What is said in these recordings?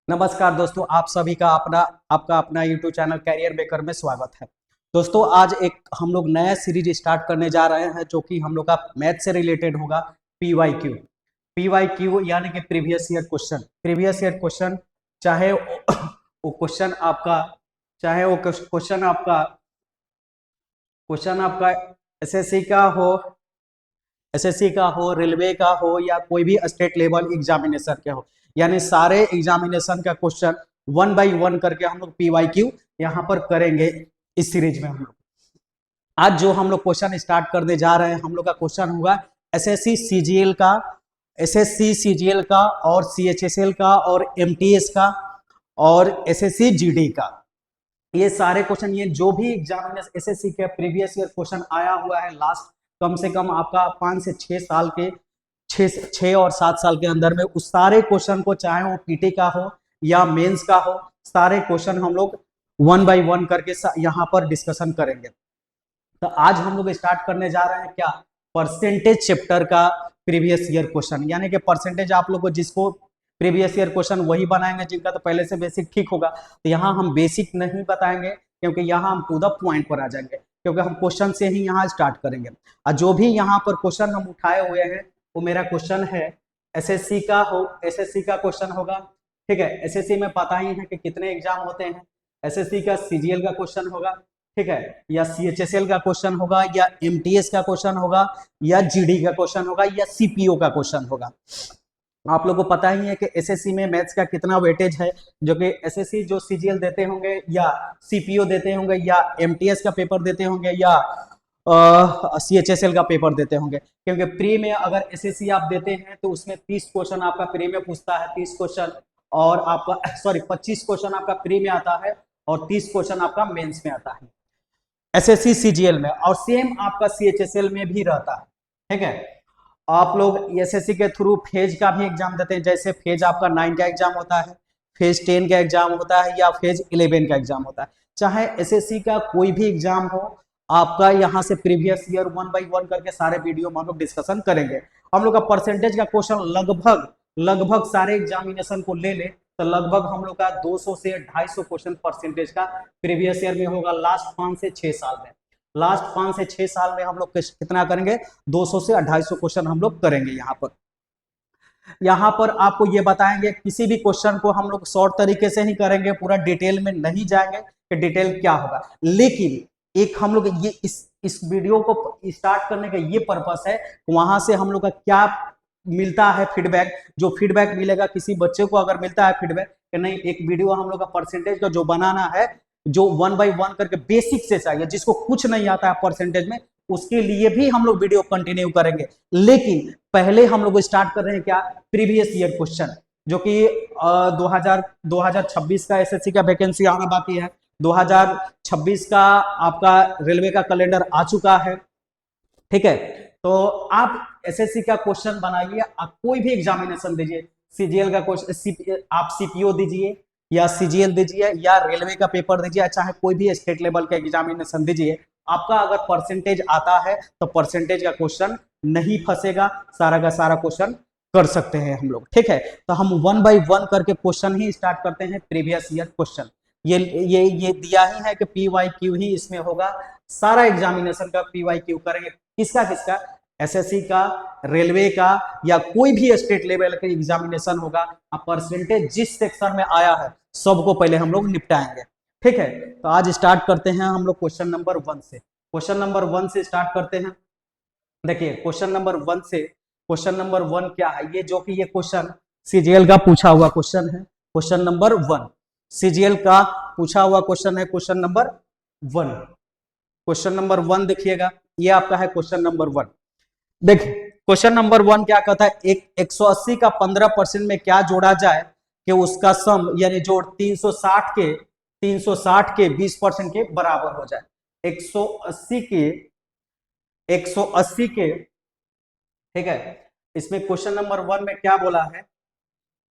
नमस्कार दोस्तों, आप सभी का आपका अपना YouTube चैनल कैरियर मेकर में स्वागत है। दोस्तों, आज एक हम लोग नया सीरीज स्टार्ट करने जा रहे हैं जो कि हम लोग का मैथ से रिलेटेड होगा। पीवाई क्यू यानी कि प्रीवियस ईयर क्वेश्चन। चाहे वो क्वेश्चन आपका चाहे वो क्वेश्चन आपका एसएससी का हो, रेलवे का हो या कोई भी स्टेट लेवल एग्जामिनेशन के हो, यानी सारे एग्जामिनेशन का क्वेश्चन वन बाय वन करके हम लोग पीवाईक्यू यहाँ पर करेंगे। इस सीरीज में हम लोग आज जो हम लोग क्वेश्चन स्टार्ट करने जा रहे हैं, हम लोग का क्वेश्चन होगा एसएससी सीजीएल का, और सीएचएसएल का और एमटीएस का और एसएससी जीडी का। ये सारे क्वेश्चन, ये जो भी एग्जामिनेशन एसएससी के प्रीवियस ईयर क्वेश्चन आया हुआ है लास्ट कम से कम आपका 5 से 6 साल के 6 और 7 साल के अंदर में, उस सारे क्वेश्चन को, चाहे वो पीटी का हो या मेंस का हो, सारे क्वेश्चन हम लोग वन बाय वन करके यहाँ पर डिस्कशन करेंगे। तो आज हम लोग स्टार्ट करने जा रहे हैं क्या, परसेंटेज चैप्टर का प्रीवियस ईयर क्वेश्चन, यानी कि परसेंटेज आप लोग को जिसको प्रीवियस ईयर क्वेश्चन वही बनाएंगे जिनका तो पहले से बेसिक ठीक होगा। तो यहाँ हम बेसिक नहीं बताएंगे क्योंकि यहाँ हम टू द पॉइंट पर आ जाएंगे, क्योंकि हम क्वेश्चन से ही यहाँ स्टार्ट करेंगे। और जो भी यहाँ पर क्वेश्चन हम उठाए हुए हैं वो मेरा क्वेश्चन है एसएससी का क्वेश्चन होगा। ठीक है, एसएससी में पता ही है कि कितने एग्जाम होते हैं। एसएससी का सीजीएल का क्वेश्चन होगा, ठीक है, या सीएचएसएल का क्वेश्चन होगा, या एमटीएस का क्वेश्चन होगा, या जीडी का क्वेश्चन होगा, या सीपीओ का क्वेश्चन होगा। आप लोगों को पता ही है कि एसएससी में मैथ्स का कितना वेटेज है, जो कि एसएससी जो सीजीएल देते होंगे या सीपीओ देते होंगे या एमटीएस का पेपर देते होंगे या सीएचएसएल का पेपर देते होंगे। क्योंकि प्री में अगर एसएससी आप देते हैं तो उसमें 30 क्वेश्चन आपका प्री में पूछता है, 30 क्वेश्चन, और आपका 25 क्वेश्चन आपका प्री में आता है और 30 क्वेश्चन आपका मेंस में आता है एसएससी सीजीएल में। और सेम आपका सीएचएसएल में भी रहता है। ठीक है, आप लोग एसएससी के थ्रू फेज का भी एग्जाम देते हैं, जैसे फेज आपका 9 का एग्जाम होता है, फेज 10 का एग्जाम होता है, या फेज 11 का एग्जाम होता है। चाहे एसएससी का कोई भी एग्जाम हो, आपका यहाँ से previous year one by one करके सारे वीडियो में हम लोग डिस्कशन करेंगे। हम लोग का परसेंटेज का क्वेश्चन लगभग सारे एग्जामिनेशन को ले ले तो लगभग हम लोग का 200 से 250 क्वेश्चन परसेंटेज का प्रीवियस ईयर में होगा। लास्ट 5 से 6 साल में हम लोग कितना करेंगे, 200 से 250 क्वेश्चन हम लोग करेंगे। यहाँ पर आपको ये बताएंगे, किसी भी क्वेश्चन को हम लोग शॉर्ट तरीके से ही करेंगे, पूरा डिटेल में नहीं जाएंगे कि डिटेल क्या होगा। लेकिन एक हम लोग ये इस वीडियो को स्टार्ट करने का ये पर्पस है, वहां से हम लोग का क्या मिलता है फीडबैक। जो फीडबैक मिलेगा, किसी बच्चे को अगर मिलता है फीडबैक कि नहीं, एक वीडियो हम लोग का परसेंटेज का जो बनाना है, जो वन बाय वन करके बेसिक से चाहिए, जिसको कुछ नहीं आता है परसेंटेज में, उसके लिए भी हम लोग वीडियो कंटिन्यू करेंगे। लेकिन पहले हम लोग स्टार्ट कर रहे हैं क्या, प्रीवियस ईयर क्वेश्चन, जो कि 2026 का एसएससी का वैकेंसी आना बाकी है। 2026 का आपका रेलवे का कैलेंडर आ चुका है। ठीक है, तो आप एसएससी का क्वेश्चन बनाइए, आप कोई भी एग्जामिनेशन दीजिए, सीजीएल का क्वेश्चन आप सीपीओ दीजिए या सीजीएल दीजिए या रेलवे का पेपर दीजिए, चाहे कोई भी स्टेट लेवल का एग्जामिनेशन दीजिए, आपका अगर परसेंटेज आता है तो परसेंटेज का क्वेश्चन नहीं फंसेगा, सारा का सारा क्वेश्चन कर सकते हैं हम लोग। ठीक है, तो हम वन बाय वन करके क्वेश्चन ही स्टार्ट करते हैं। प्रीवियस ईयर क्वेश्चन ये दिया ही है कि पीवाईक्यू ही इसमें होगा, सारा एग्जामिनेशन का पीवाईक्यू करेंगे। किसका एसएससी का, रेलवे का, या कोई भी स्टेट लेवल का एग्जामिनेशन होगा, परसेंटेज जिस सेक्शन में आया है सबको पहले हम लोग निपटाएंगे। ठीक है, तो आज स्टार्ट करते हैं हम लोग क्वेश्चन नंबर 1 से। क्वेश्चन नंबर 1 से स्टार्ट करते हैं। देखिए, क्वेश्चन नंबर 1 क्या है, ये जो कि ये क्वेश्चन सीजीएल का पूछा हुआ क्वेश्चन है। क्वेश्चन नंबर 1 सीजीएल का पूछा हुआ क्वेश्चन है। क्वेश्चन नंबर 1 देखिएगा, ये आपका है क्वेश्चन नंबर 1। देखिए, क्वेश्चन नंबर 1 क्या कहता है, एक 180 का 15% में क्या जोड़ा जाए कि उसका सम यानी जोड़ 360 के 20% के बराबर हो जाए। 180 के ठीक है, इसमें क्वेश्चन नंबर 1 में क्या बोला है,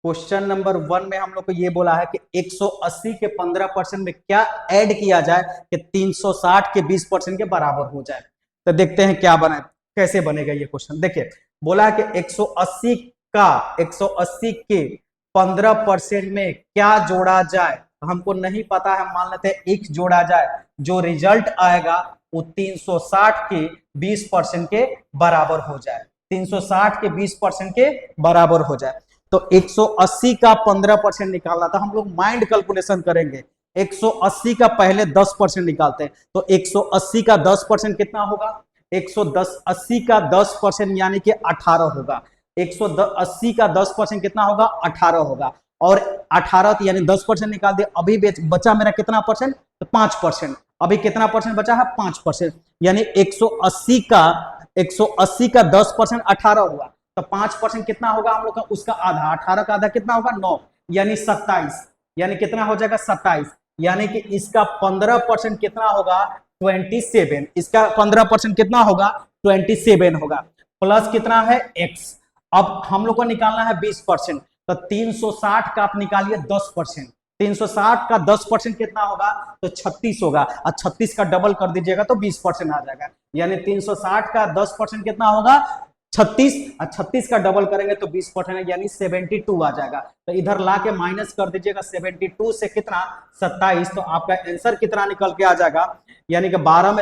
क्वेश्चन नंबर 1 में हम लोग को ये बोला है कि 180 के 15% में क्या ऐड किया जाए कि 360 के 20% के बराबर हो जाए। तो देखते हैं क्या बना, कैसे बनेगा ये क्वेश्चन। देखिए, बोला है कि 180 के 15% में क्या जोड़ा जाए, हमको नहीं पता है, मान लेते हैं x जोड़ा जाए, जो रिजल्ट आएगा वो 360 के 20% के बराबर हो जाए, 360 के 20% के बराबर हो जाए। तो 180 का 15% निकालना था, हम लोग माइंड कैलकुलेशन करेंगे। 180 का पहले 10% निकालते हैं, तो 180 का 10% कितना होगा, 180 का 10% यानी कि 18 होगा। 180 का 10% कितना होगा, 18 होगा। और 18 यानी 10% निकाल दिया, अभी बचा मेरा कितना परसेंट, तो 5%। अभी कितना परसेंट बचा है, 5%। यानी 180 का 10% 18 हुआ, तो 5% कितना होगा हम लोग का, उसका आधा, 18 का आधा कितना होगा, 9, यानी 27, यानी कितना हो जाएगा 27, यानी कि इसका 15% कितना होगा, 27, इसका 15% कितना होगा, 27 होगा। प्लस कितना है, x। अब हम लोग को निकालना है 20%, तो 360 का आप निकालिए 10%, 360 का 10% कितना होगा, तो 36 होगा, और 36 का डबल कर दीजिएगा तो 20% आ जाएगा। यानी 360 का 10% कितना होगा, 36, और 36 का डबल करेंगे तो 20%, यानी 72 आ जाएगा। तो इधर ला के माइनस कर दीजिएगा, 72 से कितना, 27, तो आपका आंसर कितना निकल के आ जाएगा, यानी कि 12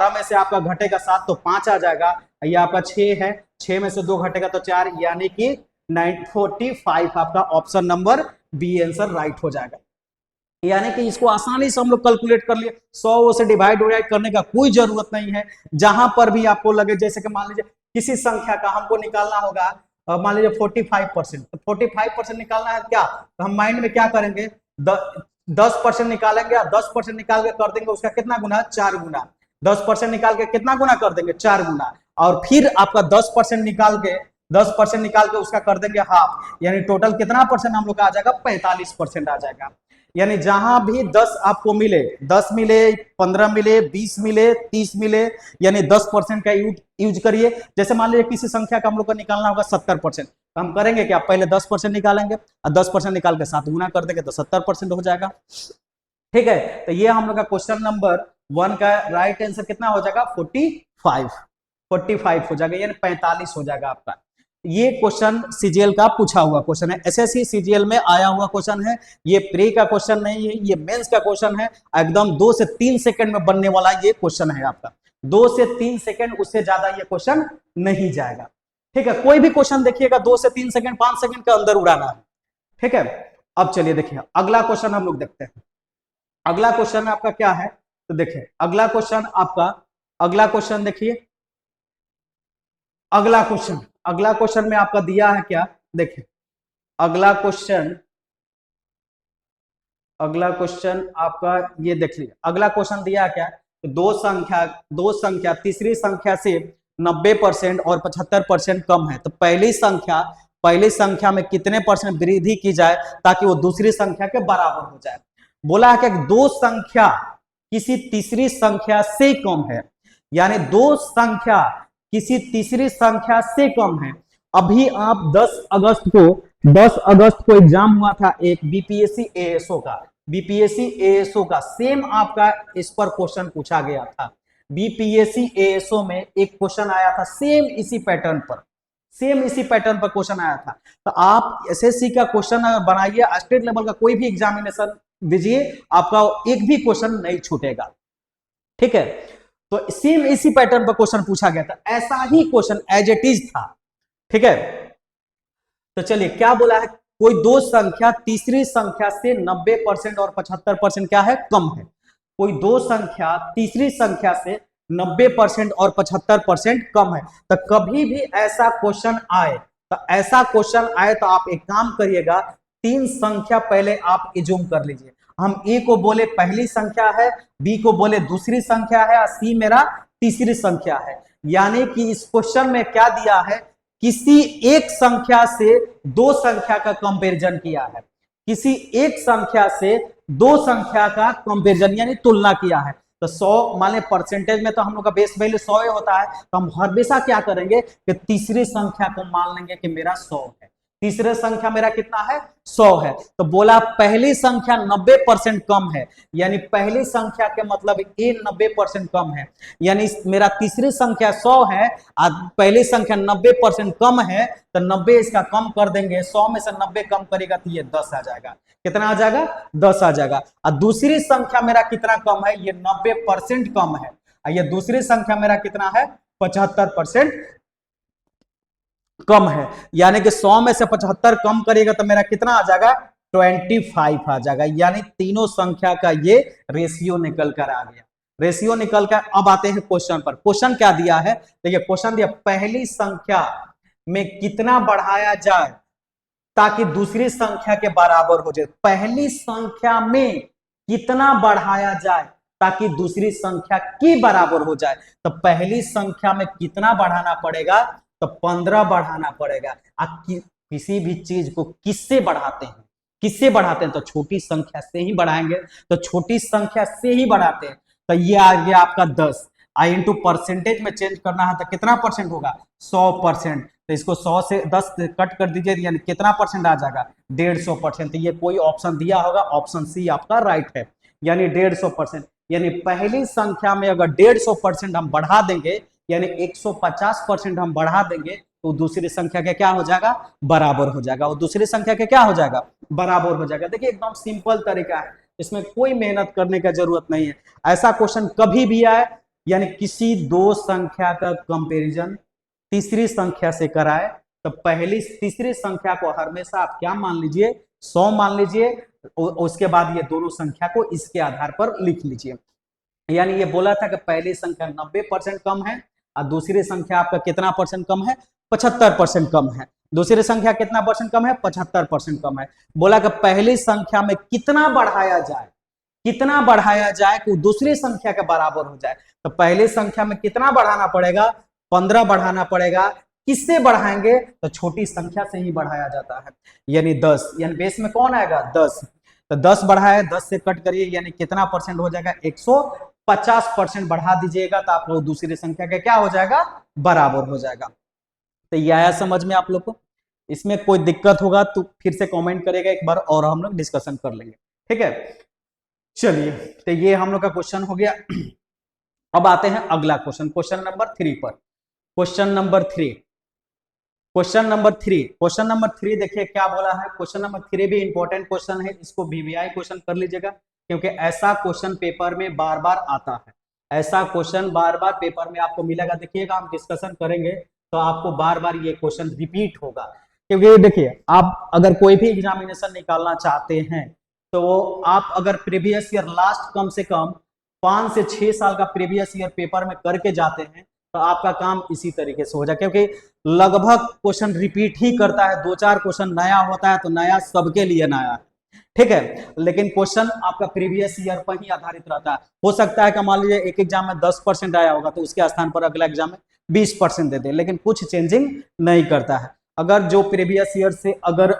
में से आपका घटेगा 7 तो 5 आ जाएगा, ये आपका 6 है, 6 में से 2 घटेगा तो 4, यानी कि 945 आपका option number B answer right हो जाएगा। यानी कि इसको आसानी से हम लोग कैलकुलेट कर लिए, 100 से डिवाइड करने का कोई जरूरत नहीं है। जहां पर भी आपको लगे, जैसे कि मान लीजिए किसी संख्या का हमको निकालना होगा, मान लीजिए 45%, तो 45% निकालना है क्या, तो हम माइंड में क्या करेंगे, 10% निकालेंगे, 10% निकाल के कर देंगे उसका कितना गुना, 4 गुना, 10% निकाल के कितना गुना कर देंगे, 4 गुना, और फिर आपका 10% निकाल के उसका कर देंगे हाफ, यानी टोटल कितना परसेंट हम लोग का आ जाएगा, 45% आ जाएगा। यानी जहां भी 10 आपको मिले, 10 मिले, 15 मिले, 20 मिले, 30 मिले, यानी 10% का यूज करिए। जैसे मान लीजिए किसी संख्या का हम लोग को निकालना होगा 70%, तो हम करेंगे क्या, पहले 10% निकालेंगे, और 10% निकाल के 7 गुना कर देंगे तो 70% हो जाएगा। ठीक है, तो ये हम लोग का क्वेश्चन नंबर 1 का राइट आंसर कितना हो जाएगा, 45 हो जाएगा, यानी 45 हो जाएगा आपका। ये क्वेश्चन सीजीएल का पूछा हुआ क्वेश्चन है, एसएससी सीजीएल में आया हुआ क्वेश्चन है, ये प्री का क्वेश्चन नहीं है, ये मेंस का क्वेश्चन है। एकदम 2 से 3 सेकंड में बनने वाला ये क्वेश्चन है आपका, 2 से 3 सेकंड, उससे ज्यादा ये क्वेश्चन नहीं जाएगा। ठीक है, कोई भी क्वेश्चन देखिएगा 2 से 3 सेकंड 5 सेकंड के अंदर उड़ाना है। ठीक है, अब चलिए देखिए अगला क्वेश्चन हम लोग देखते हैं। अगला क्वेश्चन आपका क्या है, तो देखिए अगला क्वेश्चन देखिए, अगला क्वेश्चन में आपका दिया है क्या, देखिए अगला क्वेश्चन आपका ये देख लीजिए, अगला क्वेश्चन दिया है क्या, दो संख्या तीसरी संख्या से 90% और 75% कम है, तो पहली संख्या में कितने परसेंट वृद्धि की जाए ताकि वो दूसरी संख्या के बराबर हो जाए। बोला है कि दो संख्या किसी तीसरी संख्या से कम है, यानी दो संख्या किसी तीसरी संख्या से कम है। अभी आप 10 अगस्त को एग्जाम हुआ था एक बीपीएससी एएसओ का सेम आपका इस पर क्वेश्चन पूछा गया था। बीपीएससी एएसओ में एक क्वेश्चन आया था सेम इसी पैटर्न पर क्वेश्चन आया था। तो आप एसएससी का क्वेश्चन बनाइए, स्टेट लेवल का कोई भी एग्जामिनेशन दीजिए, आपका एक भी क्वेश्चन नहीं छूटेगा। ठीक है, तो सेम इसी पैटर्न पर क्वेश्चन पूछा गया था, ऐसा ही क्वेश्चन एज इट इज था। ठीक है, तो चलिए क्या बोला है, कोई दो संख्या तीसरी संख्या से 90% और 75% क्या है, कम है। कोई दो संख्या तीसरी संख्या से 90% और 75% कम है। तो कभी भी ऐसा क्वेश्चन आए तो आप एक काम करिएगा, 3 संख्या पहले आप इज्यूम कर लीजिए। हम ए को बोले पहली संख्या है, बी को बोले दूसरी संख्या है, और सी मेरा तीसरी संख्या है। यानी कि इस क्वेश्चन में क्या दिया है, किसी एक संख्या से दो संख्या का कंपैरिजन किया है, किसी एक संख्या से दो संख्या का कंपैरिजन यानी तुलना किया है। तो 100 मान लें, परसेंटेज में तो हम लोग का बेस वैल्यू 100 होता है, तो हम हमेशा क्या करेंगे कि तीसरी संख्या को मान लेंगे कि मेरा 100 है। तीसरे संख्या मेरा कितना है 100 है। तो बोला पहली संख्या 90% कम है, यानी पहली संख्या के मतलब ये 90% कम है, यानी मेरा तीसरी संख्या 100 है और पहली संख्या 90% कम है, तो 90 इसका कम कर देंगे, 100 में से 90 कम करेगा तो ये 10 आ जाएगा। कितना आ जाएगा 10 आ जाएगा। और दूसरी संख्या मेरा कितना कम है, ये 90% कम है, और ये दूसरी संख्या मेरा कितना है 75% कम है, यानी कि 100 में से 75 कम करेगा तो मेरा कितना आ जाएगा 25 आ जाएगा, यानी तीनों संख्या का ये रेशियो निकल कर आ गया। रेशियो निकल कर अब आते हैं क्वेश्चन पर। क्वेश्चन क्या दिया है, देखिए क्वेश्चन दिया पहली संख्या में कितना बढ़ाया जाए ताकि दूसरी संख्या के बराबर हो जाए। पहली संख्या में कितना बढ़ाया जाए ताकि दूसरी संख्या की बराबर हो जाए, तो पहली संख्या में कितना बढ़ाना पड़ेगा, तो 15 बढ़ाना पड़ेगा। किसी भी चीज को किससे बढ़ाते हैं, किससे बढ़ाते हैं, तो छोटी संख्या से ही बढ़ाएंगे, तो छोटी संख्या से ही बढ़ाते हैं। तो ये आ गया आपका 10, इंटू परसेंटेज में चेंज करना है तो कितना परसेंट होगा 100%, तो इसको 100 से 10 कट कर दीजिए, यानी कितना परसेंट आ जाएगा 150%। तो ये कोई ऑप्शन दिया होगा, ऑप्शन सी आपका राइट है, यानी 150%। यानी पहली संख्या में अगर 150% हम बढ़ा देंगे, यानी 150% हम बढ़ा देंगे, तो दूसरी संख्या के क्या हो जाएगा बराबर हो जाएगा, और दूसरी संख्या के क्या हो जाएगा बराबर हो जाएगा। देखिए एकदम सिंपल तरीका है, इसमें कोई मेहनत करने का जरूरत नहीं है। ऐसा क्वेश्चन कभी भी आए, यानी किसी दो संख्या का कंपैरिजन तीसरी संख्या से कराए, तो पहली तीसरी संख्या को हमेशा आप क्या मान लीजिए 100 मान लीजिए, उसके बाद ये दोनों संख्या को इसके आधार पर लिख लीजिए। यानी ये बोला था कि पहली संख्या 90% कम है और दूसरी संख्या आपका कितना परसेंट कम है 75% कम है। दूसरी संख्या कितना परसेंट कम है 75% कम है। बोला कि पहली संख्या में कितना बढ़ाया जाए, कितना बढ़ाया जाए कि दूसरी संख्या के बराबर हो जाए। तो पहली संख्या में कितना बढ़ाना पड़ेगा 15 बढ़ाना पड़ेगा। किससे बढ़ाएंगे, तो छोटी संख्या से ही बढ़ाया जाता है, यानी 10, यानी बेस में कौन आएगा 10, तो 10 बढ़ाए 10 से कट करिए, यानी कितना परसेंट हो जाएगा 150% बढ़ा दीजिएगा, तो आप लोग दूसरी संख्या का क्या हो जाएगा बराबर हो जाएगा। तो ये आया समझ में आप लोग को। इसमें कोई दिक्कत होगा तो फिर से कमेंट करेगा एक बार और हम लोग डिस्कशन कर लेंगे, ठीक है। चलिए, तो ये हम लोग का क्वेश्चन हो गया। अब आते हैं अगला क्वेश्चन, क्वेश्चन नंबर 3 पर। Question number 3, question number 3, question number 3 देखिए क्या बोला है। क्वेश्चन नंबर 3 भी इंपॉर्टेंट क्वेश्चन है, इसको वीवीआई क्वेश्चन कर लीजिएगा, क्योंकि ऐसा क्वेश्चन पेपर में बार बार आता है। ऐसा क्वेश्चन बार बार पेपर में आपको मिलेगा। देखिएगा हम डिस्कशन करेंगे तो आपको बार बार ये क्वेश्चन रिपीट होगा, क्योंकि देखिए आप अगर कोई भी एग्जामिनेशन निकालना चाहते हैं तो आप अगर प्रीवियस ईयर लास्ट कम से कम 5 से 6 साल का प्रीवियस ईयर पेपर में करके जाते हैं तो आपका काम इसी तरीके से हो जाए, क्योंकि लगभग क्वेश्चन रिपीट ही करता है। 2-4 क्वेश्चन नया होता है तो नया सबके लिए नया है, ठीक है, लेकिन क्वेश्चन आपका प्रीवियस ईयर पर ही आधारित रहता है। हो सकता है कि मान लीजिए एक एग्जाम में 10% आया होगा तो उसके स्थान पर अगला एग्जाम में 20% दे दे, लेकिन कुछ चेंजिंग नहीं करता है। अगर जो प्रीवियस ईयर से अगर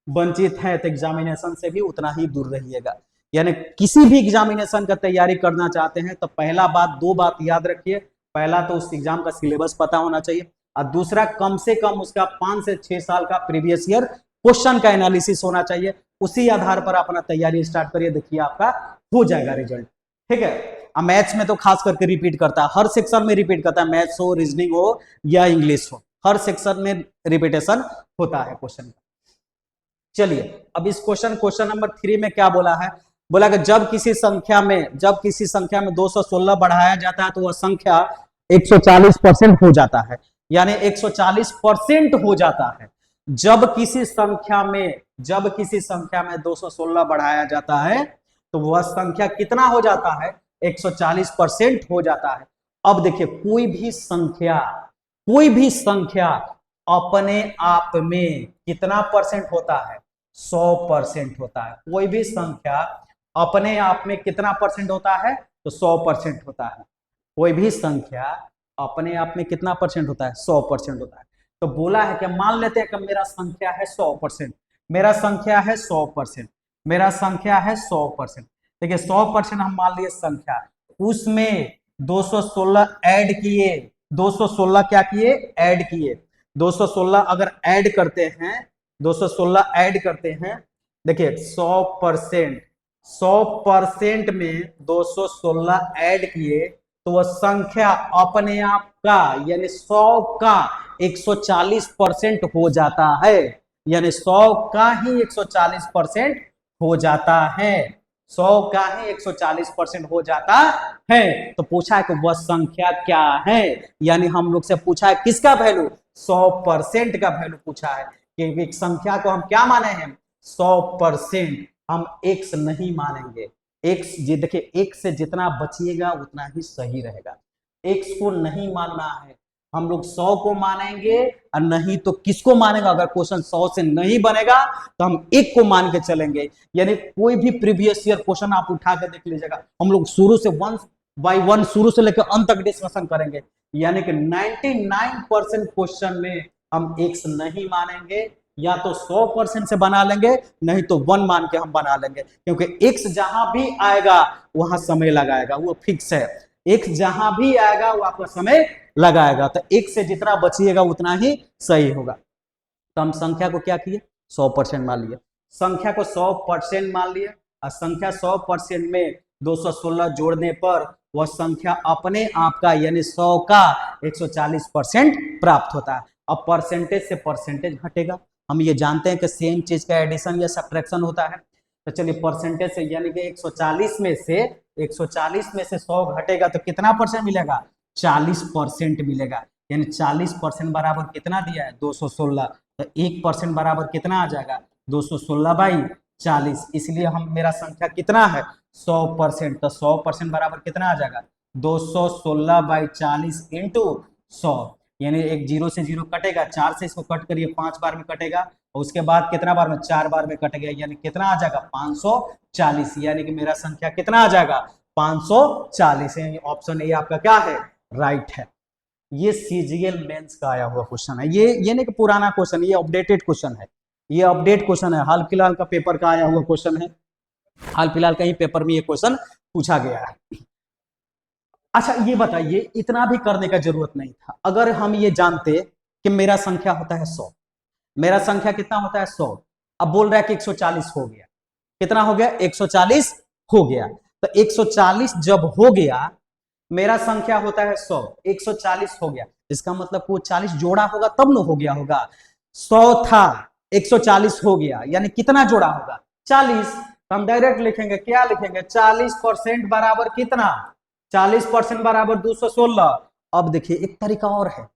वंचित है तो एग्जामिनेशन से भी उतना ही दूर रहिएगा। यानी किसी भी एग्जामिनेशन का तैयारी करना चाहते हैं तो पहला बात, 2 बात याद रखिए। पहला तो उस एग्जाम का सिलेबस पता होना चाहिए, और दूसरा कम से कम उसका 5 से 6 साल का प्रीवियस ईयर क्वेश्चन का एनालिसिस होना चाहिए। उसी आधार पर अपना तैयारी स्टार्ट करिए, देखिए आपका हो जाएगा रिजल्ट, ठीक है। अब मैथ्स में तो खास करके रिपीट करता है, हर सेक्शन में रिपीट करता है, मैथ्स हो, रीजनिंग हो या इंग्लिश हो, हर सेक्शन में रिपीटेशन होता है क्वेश्चन का। चलिए अब इस क्वेश्चन नंबर 3 में क्या बोला है। बोला कि जब किसी संख्या में 216 बढ़ाया जाता है तो वह संख्या 140% हो जाता है, यानी 140% हो जाता है। जब किसी संख्या में 216 बढ़ाया जाता है तो वह संख्या कितना हो जाता है 140% हो जाता है। अब देखिए कोई भी संख्या अपने आप में कितना परसेंट होता है 100% होता है। कोई भी संख्या अपने आप में कितना परसेंट होता है तो 100% होता है। कोई भी संख्या अपने आप में कितना परसेंट होता है 100% होता है। तो बोला है कि मान लेते हैं कि मेरा संख्या है 100%, मेरा संख्या है 100%, मेरा संख्या है 100%। देखिए 100% हम मान लिए संख्या, उसमें 216 ऐड किए, 216 क्या किए ऐड किए। 216 अगर ऐड करते हैं 216 ऐड करते हैं, देखिए 100% में 216 ऐड किए तो वह संख्या अपने आप का यानी 100 का 140% हो जाता है, यानी 100 का ही 140% हो जाता है, 100 का ही 140% हो जाता है। तो पूछा है कि वह संख्या क्या है, यानी हम लोग से पूछा है किसका वैल्यू, 100% का वैल्यू पूछा है, क्योंकि एक संख्या को हम क्या माने हैं 100%, हम x नहीं मानेंगे। x ये देखिए x से जितना बचिएगा उतना ही सही रहेगा, x को नहीं मानना है, हम लोग 100 को मानेंगे और नहीं तो किसको मानेगा, अगर क्वेश्चन 100 से नहीं बनेगा तो हम 1 को मान के चलेंगे। यानी कोई भी प्रीवियस ईयर क्वेश्चन आप उठा के देख लीजिएगा, हम लोग शुरू से 1 बाय 1 शुरू से लेकर अंत तक डिस्कशन करेंगे, यानी कि 99% क्वेश्चन में हम x नहीं मानेंगे, या तो 100% से बना लेंगे नहीं तो 1 मान के हम बना लेंगे, क्योंकि x जहां भी आएगा वहां समय लगाएगा, वो फिक्स है, x जहां भी आएगा वो आपका समय लगाएगा, तो x से जितना बचिएगा उतना ही सही होगा। तो हम संख्या को क्या किए 100% मान लिए, संख्या को 100% मान लिए, और संख्या 100% में 216 जोड़ने पर वह संख्या अपने आप का यानी 100 का 140% प्राप्त होता है। अब परसेंटेज से परसेंटेज घटेगा, हम ये जानते हैं कि सेम चीज का एडिशन या सब्ट्रैक्शन होता है, तो चलिए परसेंटेज से यानी कि 140 में से 100 घटेगा तो कितना परसेंट मिलेगा 40% मिलेगा, यानी 40% बराबर कितना दिया है 216, तो 1% बराबर कितना आ जाएगा 216/40, इसलिए हम मेरा संख्या कितना है 100%, तो 100% बराबर कितना आ जाएगा 216/40 इंटू 100, यानी एक 0 से 0 कटेगा, 4 से इसको कट करिए 5 बार में कटेगा, और उसके बाद कितना बार में 4 बार में कट गया, यानी कितना आ जाएगा 540, यानी कि मेरा संख्या कितना आ जाएगा 540, ऑप्शन ए आपका क्या है राइट है। ये सीजीएल मेंस का आया हुआ क्वेश्चन है, ये नहीं कि पुराना क्वेश्चन, ये अपडेटेड क्वेश्चन है, ये अपडेट क्वेश्चन है, हाल फिलहाल का पेपर का आया हुआ क्वेश्चन है, हाल फिलहाल का ही पेपर में ये क्वेश्चन पूछा गया है। अच्छा ये बताइए, इतना भी करने का जरूरत नहीं था, अगर हम ये जानते कि मेरा संख्या होता है 100, मेरा संख्या कितना होता है 100, अब बोल रहा है कि 140 हो गया, कितना हो गया 140 हो गया, तो 140 जब हो गया मेरा संख्या होता है 100, 140 हो गया, इसका मतलब वो 40 जोड़ा होगा तब न हो गया होगा, 100 था 140 हो गया, यानी कितना जोड़ा होगा 40, हम डायरेक्ट लिखेंगे, क्या लिखेंगे 40% बराबर कितना 40% बराबर 216। अब देखिए एक तरीका और है,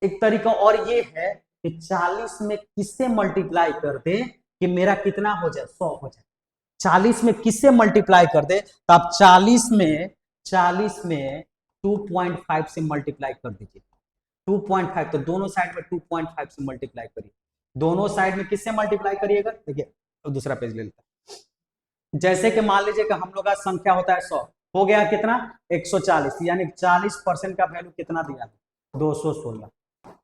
एक तरीका और ये है कि 40 में किससे मल्टीप्लाई कर दे कि मेरा कितना हो जाए 100 हो जाए, 40 में किससे मल्टीप्लाई कर दे, तो आप 40 में 2.5 से मल्टीप्लाई कर दीजिए, 2.5, तो दोनों साइड में 2.5 से मल्टीप्लाई करिए, दोनों साइड में किससे मल्टीप्लाई करिएगा, देखिए तो दूसरा पेज ले लेता, जैसे कि मान लीजिए कि हम लोग का संख्या होता है 100, हो गया कितना 140, यानी 40% का वैल्यू कितना दिया 216,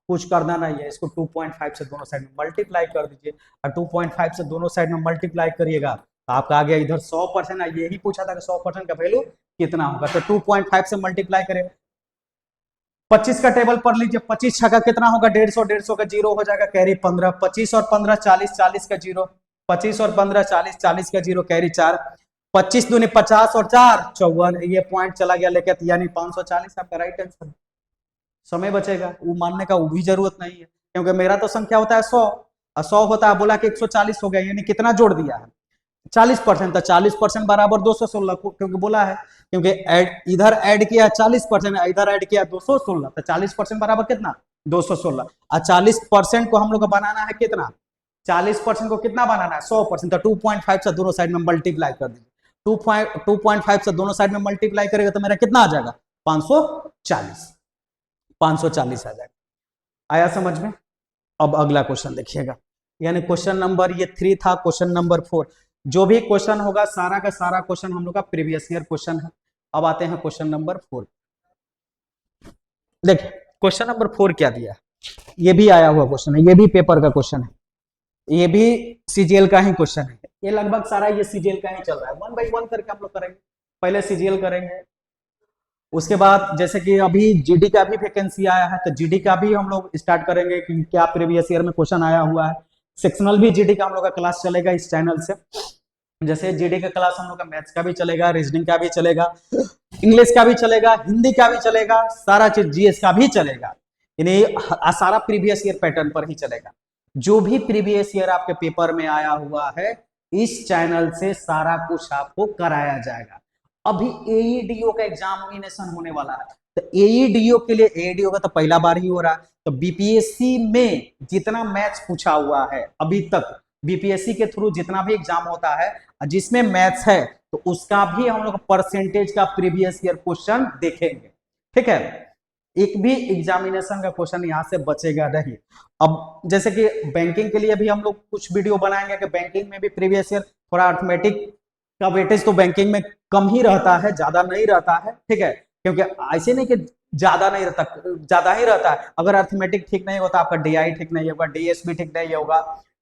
कुछ करना नहीं है, इसको 2.5 से दोनों साइड में मल्टीप्लाई कर दीजिए, और 2.5 से दोनों साइड में मल्टीप्लाई करिएगा तो आपका आ गया इधर 100%, यही पूछा था कि 100% का वैल्यू कितना होगा, तो 2.5 से मल्टीप्लाई करेगा, 25 का टेबल पढ़ लीजिए, 25 छक्का कितना होगा 150, 150 का जीरो हो जाएगा कैरी 15, 25 और 15 40, 40 का जीरो, 25 और 15 40, 40 का जीरो कैरी 4, 25 दूनी 50 और 4 54, ये पॉइंट चला गया लेके, यानी 540 आपका राइट आंसर। समय बचेगा, वो मानने का वो भी जरूरत नहीं है, क्योंकि मेरा तो संख्या होता है 100 और 100 होता है, बोला कि 140 हो गया, यानी कितना जोड़ दिया है 40%, तो 40% बराबर 216, क्योंकि बोला है, क्योंकि इधर ऐड किया 40%, इधर ऐड किया 216, तो 40% बराबर कितना 216, और 40% को हम लोग को बनाना है कितना 40% को कितना बनाना है 100%, तो 2.5 से दोनों साइड में मल्टीप्लाई कर दीजिए, 2.5 से दोनों साइड में मल्टीप्लाई करेगा तो मेरा कितना आ जाएगा 540 आ जाएगा। आया समझ में। अब अगला क्वेश्चन देखिएगा, यानी क्वेश्चन नंबर ये 3 था, क्वेश्चन नंबर 4, जो भी क्वेश्चन होगा सारा का सारा क्वेश्चन हम लोग का प्रीवियस ईयर क्वेश्चन है। अब आते हैं क्वेश्चन नंबर 4, देखिए क्वेश्चन नंबर 4 क्या दिया है, ये भी आया हुआ क्वेश्चन है, ये भी पेपर का क्वेश्चन है, ये भी सीजीएल का ही क्वेश्चन है, ये लगभग सारा ये सीजीएल का ही चल रहा है, 1 बाय 1 करके हम लोग करेंगे, पहले सीजीएल करेंगे, उसके बाद जैसे कि अभी जीडी का भी वैकेंसी आया है तो जीडी का भी हम लोग स्टार्ट करेंगे कि क्या प्रीवियस ईयर में क्वेश्चन आया हुआ है, सेक्शनल भी जीडी का हम लोग का क्लास चलेगा इस चैनल से। जैसे जीडी का क्लास हम लोग का मैथ्स का भी चलेगा, रीजनिंग का भी चलेगा, इंग्लिश का भी चलेगा, हिंदी का भी चलेगा, सारा चीज जीएस का भी चलेगा। यानी सारा प्रीवियस ईयर पैटर्न पर ही चलेगा। जो भी प्रीवियस ईयर आपके पेपर में आया हुआ है इस चैनल से सारा कुछ आपको कराया जाएगा। अभी एईडीओ का एग्जामिनेशन होने वाला है, तो एईडीओ के लिए, एईडीओ का तो पहला बार ही हो रहा है, तो बीपीएससी में जितना मैथ्स पूछा हुआ है अभी तक, बीपीएससी के थ्रू जितना भी एग्जाम होता है जिसमें मैथ्स है, तो उसका भी हम लोग परसेंटेज का प्रीवियस ईयर क्वेश्चन देखेंगे। ठीक है, एक भी एग्जामिनेशन का क्वेश्चन यहाँ से बचेगा नहीं। अब जैसे कि बैंकिंग के लिए भी हम लोग कुछ वीडियो बनाएंगे कि बैंकिंग में भी प्रीवियस ईयर थोड़ा अर्थमेटिक का वेटेज तो बैंकिंग में कम ही रहता है, ज्यादा नहीं रहता है। ठीक है, क्योंकि ऐसे नहीं कि ज्यादा नहीं रहता, ज्यादा ही रहता है। अगर अर्थमेटिक ठीक नहीं होता, आपका डीआई ठीक नहीं होगा, डीएस भी ठीक नहीं होगा,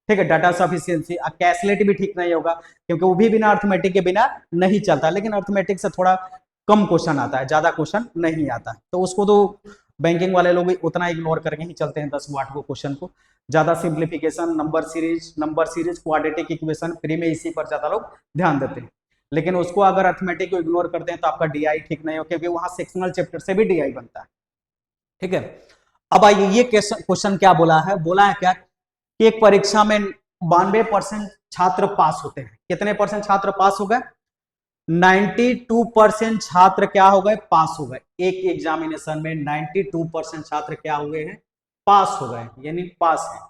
ठीक है, डाटा सफिशिएंसी, कैलकुलेट भी ठीक नहीं होगा, क्योंकि वो भी बिना अर्थमेटिक के बिना नहीं चलता। लेकिन अर्थमेटिक से थोड़ा कम क्वेश्चन आता है, ज्यादा क्वेश्चन नहीं आता है, तो उसको तो बैंकिंग वाले लोग उतना इग्नोर करके ही चलते हैं 10 को क्वेश्चन को। ज्यादा simplification, number series, quadratic equation pre में इसी पर ज्यादा लोग ध्यान देते हैं। लेकिन उसको अगर अर्थमेटिक को इग्नोर करते हैं तो आपका डीआई ठीक नहीं हो, क्योंकि वहां सेक्शनल चैप्टर से भी डीआई बनता है। ठीक है, अब आइए ये क्वेश्चन क्या बोला है, बोला है क्या कि एक परीक्षा में 92% छात्र पास होते हैं। कितने परसेंट छात्र पास हो गए? 92% छात्र क्या हो गए? पास हो गए। एक एग्जामिनेशन में 92% छात्र क्या हुए हैं? पास हो गए, यानी पास है।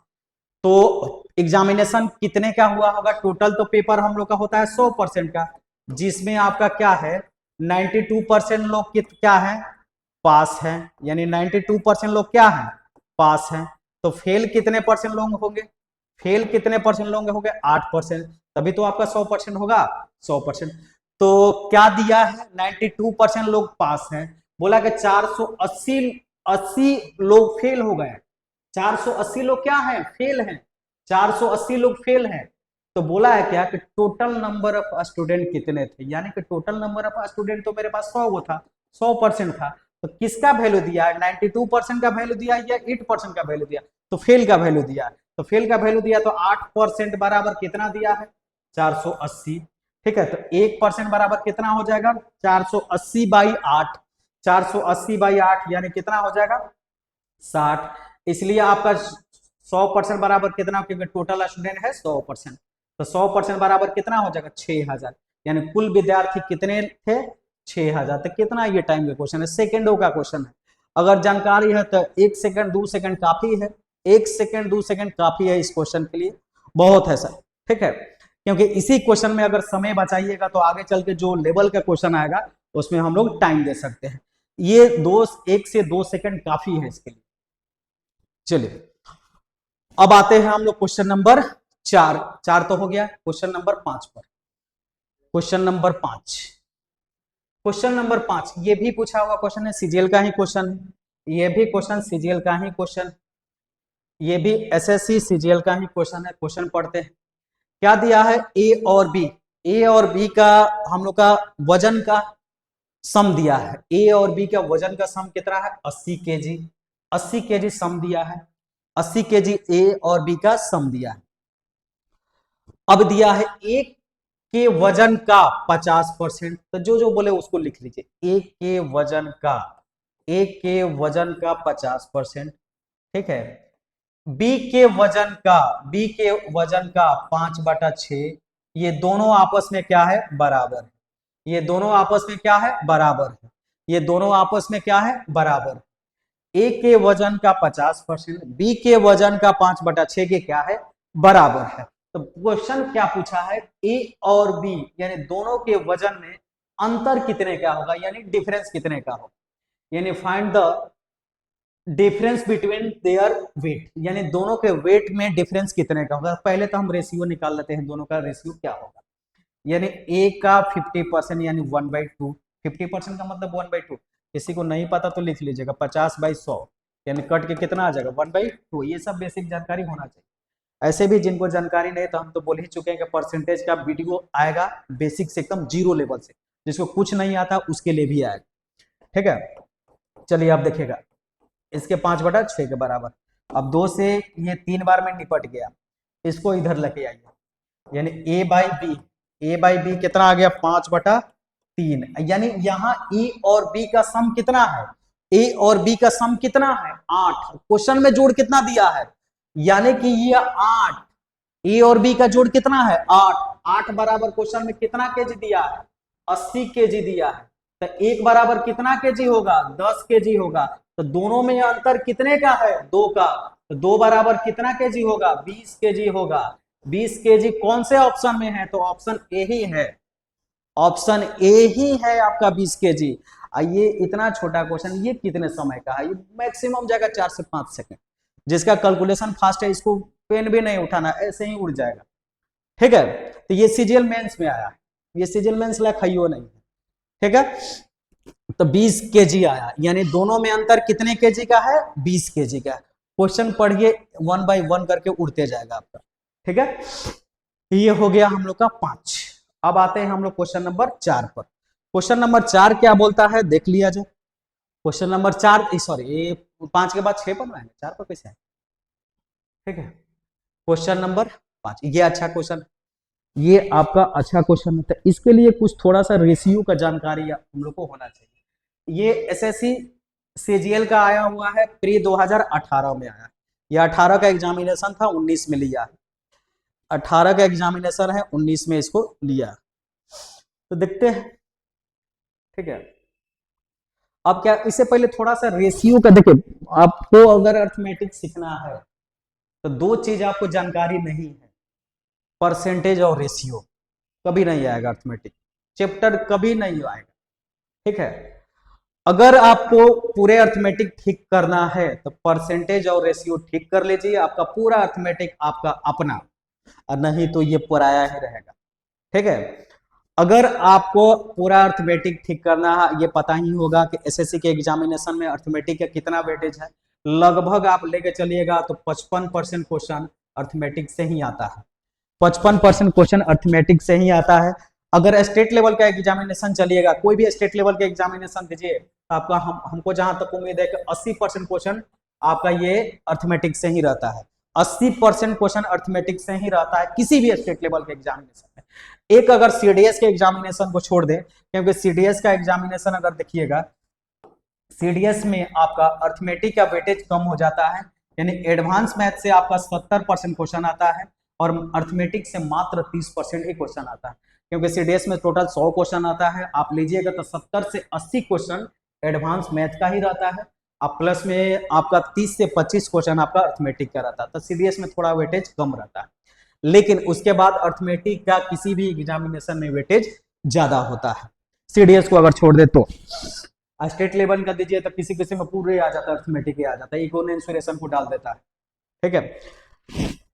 तो एग्जामिनेशन कितने का हुआ होगा? टोटल तो पेपर हम लोग का होता है 100% का, जिसमें आपका क्या है 92% लोग क्या है? पास है। यानी 92% लोग क्या है? पास है। तो फेल कितने परसेंट लोग होंगे? फेल कितने परसेंट लोग होंगे? 8%। तभी तो आपका 100% होगा, 100%। तो क्या दिया है? 92% लोग पास हैं। बोला कि 480 लोग फेल हो गए। 480 लोग क्या है? फेल हैं। 480 लोग फेल हैं। तो बोला है क्या कि टोटल नंबर ऑफ स्टूडेंट कितने थे? यानी कि टोटल नंबर ऑफ स्टूडेंट तो मेरे पास 100 था, 100% था। तो किसका वैल्यू दिया है? 92% का वैल्यू दिया या 8% का वैल्यू दिया? तो फेल का वैल्यू दिया। तो फेल का वैल्यू दिया तो 8% बराबर कितना दिया है? 480। ठीक है, तो 1% बराबर कितना हो जाएगा? 480/8। 480/8 यानी कितना हो जाएगा? 60। इसलिए आपका 100% बराबर कितना? क्योंकि टोटल स्टूडेंट है 100%, तो 100% बराबर कितना हो जाएगा? 6000। यानी कुल विद्यार्थी कितने थे? 6000। तो कितना ये टाइम का क्वेश्चन है, सेकेंडों का क्वेश्चन है। अगर जानकारी है तो 1 सेकंड 2 सेकंड काफी है। 1 सेकंड 2 सेकंड काफी है इस क्वेश्चन के लिए, बहुत है सर। ठीक है, क्योंकि इसी क्वेश्चन में अगर समय बचाइएगा तो आगे चल के जो लेवल का क्वेश्चन आएगा उसमें हम लोग टाइम दे सकते हैं। ये 1 से 2 सेकंड काफी है इसके लिए। चलिए अब आते हैं हम लोग क्वेश्चन नंबर 4। 4 तो हो गया, क्वेश्चन नंबर 5 पर। क्वेश्चन नंबर 5, क्वेश्चन नंबर 5 ये भी पूछा हुआ क्वेश्चन है, सीजीएल का ही क्वेश्चन है। ये भी क्वेश्चन सीजीएल का ही क्वेश्चन, ये भी एसएससी सीजीएल का ही क्वेश्चन है। क्वेश्चन पढ़ते हैं। क्या दिया है? ए और बी, ए और बी का हम लोग का वजन का सम दिया है। ए और बी का वजन का सम कितना है? 80 केजी। 80 केजी सम दिया है। 80 केजी ए और बी का सम दिया है। अब दिया है एक के वजन का 50%। तो जो जो बोले उसको लिख लीजिए। एक के वजन का, एक के वजन का 50%। ठीक है, बी के वजन का, बी के वजन का 5/6। ये दोनों आपस में क्या है? बराबर है। ये दोनों आपस में क्या है? बराबर है। ये दोनों आपस में क्या है? बराबर। ए के वजन का 50%, बी के वजन का 5/6 के क्या है? बराबर है। तो क्वेश्चन क्या पूछा है? ए और बी यानी दोनों के वजन में अंतर कितने का होगा, यानी डिफरेंस कितने का होगा। यानी find the difference between their weight, यानी दोनों के वेट में डिफरेंस कितने का होगा। पहले तो हम रेशियो निकाल लेते हैं, दोनों का रेशियो क्या होगा। यानी ए का 50% यानी 1/2। 50% का मतलब 1/2। किसी को नहीं पता तो लिख लीजिएगा 50/100, यानी कट के कितना आ जाएगा? 1/2। ये सब बेसिक जानकारी होना चाहिए। ऐसे भी जिनको जानकारी नहीं तो हम तो बोल ही चुके हैं कि परसेंटेज का वीडियो आएगा बेसिक से एकदम जीरो लेवल से, जिसको कुछ नहीं आता उसके लिए भी आएगा। ठीक है, चलिए आप देखिएगा इसके 5/6 के बराबर। अब 2 से ये 3 बार में निपट गया। इसको इधर लेके आइए, यानी ए बाई बी कितना आ गया 5/3, यानी यहाँ ए और बी का सम कितना है, ए और बी का सम कितना है 8। क्वेश्चन में जोड़ कितना दिया है, यानी कि ये 8, ए और बी का जोड़ कितना है 8, 8 बराबर क्वेश्चन में कितना केजी दिया है 80 केजी दिया है, तो एक बराबर कितना केजी होगा 10 केजी होगा, तो दोनों में अंतर कितने का है 2 का, तो 2 बराबर कितना केजी होगा 20 केजी होगा। 20 केजी कौन से ऑप्शन में है, तो ऑप्शन ए ही है, ऑप्शन ए ही है आपका 20 केजी। ये इतना छोटा क्वेश्चन, ये कितने समय का है, ये मैक्सिमम जाएगा 4 से 5 सेकंड। जिसका कैलकुलेशन फास्ट है इसको पेन भी नहीं उठाना, ऐसे ही उड़ जाएगा। ठीक है, तो ये सीजीएल मेंस में आया है, ये सीजीएल मेंस लायक है नहीं है। ठीक है, तो 20 केजी आया, यानी दोनों में अंतर कितने केजी का है 20 केजी का। क्वेश्चन पढ़िए 1 बाय 1 करके उड़ते जाएगा आपका। ठीक है, ये हो गया हम लोग का 5। अब आते हैं हम लोग क्वेश्चन नंबर 4 पर। क्वेश्चन नंबर 4 क्या बोलता है देख लिया जाए। क्वेश्चन नंबर 4 सॉरी ये 5 के बाद 6 पर आएंगे, 4 पर कैसे आएंगे। ठीक है, क्वेश्चन नंबर 5 ये अच्छा क्वेश्चन, ये आपका अच्छा क्वेश्चन है। इसके लिए कुछ थोड़ा सा रेशियो का जानकारी हम लोग को होना चाहिए। ये एसएससी सीजीएल का आया हुआ है, प्री 2018 में आया। ये 18 का एग्जामिनेशन था, 19 में लिया है। 18 का एग्जामिनेशन है, 19 में इसको लिया। तो देखते हैं। ठीक है, अब क्या, इससे पहले थोड़ा सा रेशियो का देखिए, आपको अगर अर्थमेटिक सीखना है तो 2 चीज आपको जानकारी नहीं है, परसेंटेज और रेशियो। कभी नहीं आएगा अर्थमेटिक चैप्टर, कभी नहीं आएगा। ठीक है, अगर आपको पूरे अर्थमेटिक ठीक करना है तो परसेंटेज और रेशियो ठीक कर लीजिए, आपका पूरा अर्थमेटिक आपका अपना, और नहीं तो ये पराया ही रहेगा। ठीक है, अगर आपको पूरा अर्थमेटिक ठीक करना है, ये पता ही होगा कि एसएससी के एग्जामिनेशन में अर्थमेटिक का कितना वेटेज है, लगभग आप लेके चलिएगा तो 55% क्वेश्चन अर्थमेटिक से ही आता है। 55% क्वेश्चन अर्थमेटिक से ही आता है। अगर स्टेट लेवल का एग्जामिनेशन चलिएगा, कोई भी स्टेट लेवल के एग्जामिनेशन दीजिए, तो आपका हमको जहां तक उम्मीद है कि 80% क्वेश्चन आपका ये अर्थमेटिक से ही रहता है। 80% क्वेश्चन अर्थमेटिक से ही रहता है किसी भी स्टेट लेवल के एग्जामिनेशन में। एक अगर सीडीएस के एग्जामिनेशन को छोड़ दें, क्योंकि सीडीएस का एग्जामिनेशन अगर देखिएगा, सीडीएस में आपका अर्थमेटिक का वेटेज कम हो जाता है, यानी एडवांस मैथ से आपका 70% क्वेश्चन आता है और अर्थमेटिक से मात्र 30% ही क्वेश्चन आता है। क्योंकि सीडीएस में टोटल 100 क्वेश्चन आता है, आप लीजिएगा तो 70 से 80 क्वेश्चन एडवांस मैथ का ही रहता है, अब प्लस में आपका 30 से 25 क्वेश्चन आपका अर्थमेटिक का रहता है। तो सीडीएस में थोड़ा वेटेज कम रहता है, लेकिन उसके बाद अर्थमेटिक का किसी भी एग्जामिनेशन में वेटेज ज्यादा होता है। सीडीएस को अगर छोड़ दे तो स्टेट लेवल का दीजिए तो किसी किसी में पूरे आ जाता है, अर्थमेटिक ही आ जाता है, इको इंश्योरेशन को डाल देता है। ठीक है,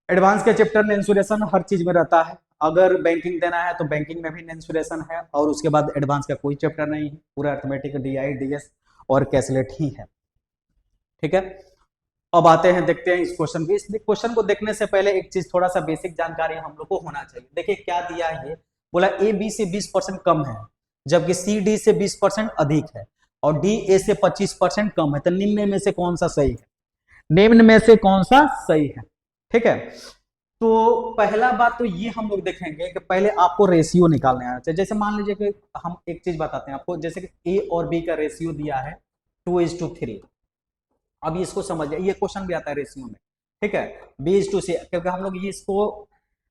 एडवांस के चैप्टर में इंश्योरेशन हर चीज में रहता है। अगर बैंकिंग देना है तो बैंकिंग में भी इंश्योरेशन है, और उसके बाद एडवांस का कोई चैप्टर नहीं है, पूरा अर्थमेटिक डीआई डीएस और कैलकुलेट ही है। ठीक है, अब आते हैं देखते हैं इस क्वेश्चन को। इस क्वेश्चन को देखने से पहले एक चीज थोड़ा सा बेसिक जानकारी हम लोग को होना चाहिए। देखिए क्या दिया है, ये बोला ए बी से 20% कम है, जबकि सी डी से 20% अधिक है, और डी ए से 25% कम है। तो निम्न में से कौन सा सही है, निम्न में से कौन सा सही है। ठीक है, तो पहला बात तो ये हम लोग देखेंगे कि पहले आपको रेशियो निकालने आना चाहिए। जैसे मान लीजिए कि हम एक चीज बताते हैं आपको, जैसे कि ए और बी का रेशियो दिया है 2:3। अब इसको समझिए, ये क्वेश्चन भी आता है रेशियो में। ठीक है, B/C, क्योंकि हम लोग ये इसको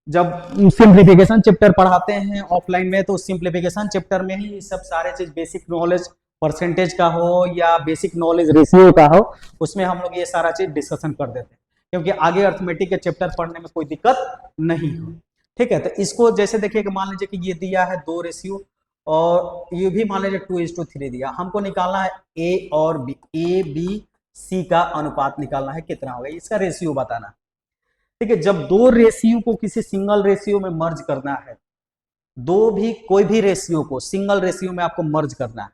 जब सिंप्लीफिकेशन चैप्टर पढ़ाते हैं ऑफलाइन में, तो सिंप्लीफिकेशन चैप्टर में ही सब सारे चीज बेसिक नॉलेज परसेंटेज का हो या बेसिक नॉलेज रेशियो का हो, उसमें हम लोग ये सारा चीज डिस्कशन कर देते हैं, क्योंकि आगे अर्थमेटिक के चैप्टर पढ़ने में कोई दिक्कत नहीं हो। ठीक है, तो इसको जैसे देखिए कि मान लीजिए कि ये दिया है 2 रेशियो, और ये भी मान लीजिए 2:3 दिया, हमको निकालना है ए और बी, ए बी सी का अनुपात निकालना है, कितना होगा इसका रेशियो बताना। ठीक है, जब 2 रेशियो को किसी सिंगल रेशियो में मर्ज करना है, कोई भी रेशियो को सिंगल रेशियो में आपको मर्ज करना है।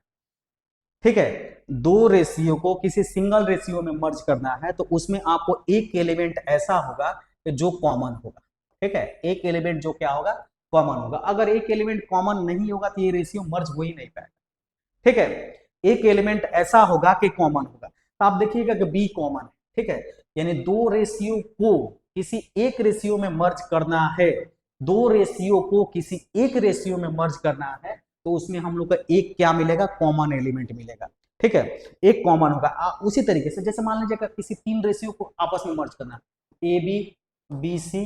ठीक है, 2 रेशियो को किसी सिंगल रेशियो में मर्ज करना है, तो उसमें आपको एक एलिमेंट ऐसा होगा कि जो कॉमन होगा। ठीक है, एक एलिमेंट जो क्या होगा, कॉमन होगा। अगर एक एलिमेंट कॉमन नहीं होगा तो ये रेशियो मर्ज हो ही नहीं पाएगा। ठीक है, एक एलिमेंट ऐसा होगा कि कॉमन होगा। तो आप देखिएगा कि बी कॉमन है। ठीक है, यानी 2 रेशियो को किसी एक रेशियो में मर्ज करना है, दो रेशियो को किसी एक रेशियो में मर्ज करना है, तो उसमें हम लोग का एक क्या मिलेगा, कॉमन एलिमेंट मिलेगा। ठीक है, एक कॉमन होगा। उसी तरीके से जैसे मान लीजिएगा किसी तीन रेशियो को आपस में मर्ज करना है, ए बी, बी सी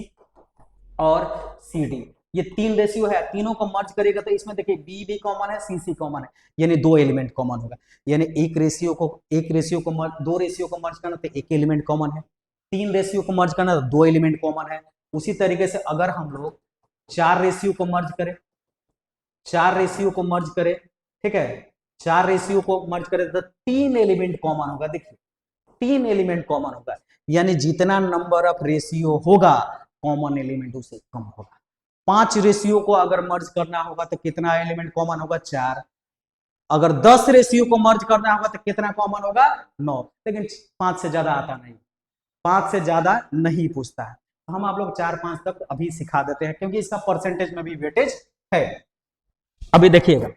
और सी डी, ये तीन रेशियो है, तीनों को मर्ज करेगा तो इसमें देखिए बी भी कॉमन है, सी सी कॉमन है, यानी दो एलिमेंट कॉमन होगा। यानी एक रेशियो को दो रेशियो को मर्ज करना तो एक एलिमेंट कॉमन है, तीन रेशियो को मर्ज करना तो दो एलिमेंट कॉमन है। उसी तरीके से अगर हम लोग चार रेशियो को मर्ज करें, चार रेशियो को मर्ज करें, ठीक है, चार रेशियो को मर्ज करें तो तीन एलिमेंट कॉमन होगा। देखिए तीन एलिमेंट कॉमन होगा, यानी जितना नंबर ऑफ रेशियो होगा कॉमन एलिमेंट उससे कम होगा। पांच रेशियो को अगर मर्ज करना होगा तो कितना एलिमेंट कॉमन होगा, चार। अगर 10 रेशियो को मर्ज करना होगा तो कितना कॉमन होगा, 9। लेकिन 5 से ज्यादा आता नहीं, 5 से ज्यादा नहीं पूछता है। हम आप लोग 4-5 तक अभी सिखा देते हैं क्योंकि इसका परसेंटेज में भी वेटेज है। अभी देखिएगा,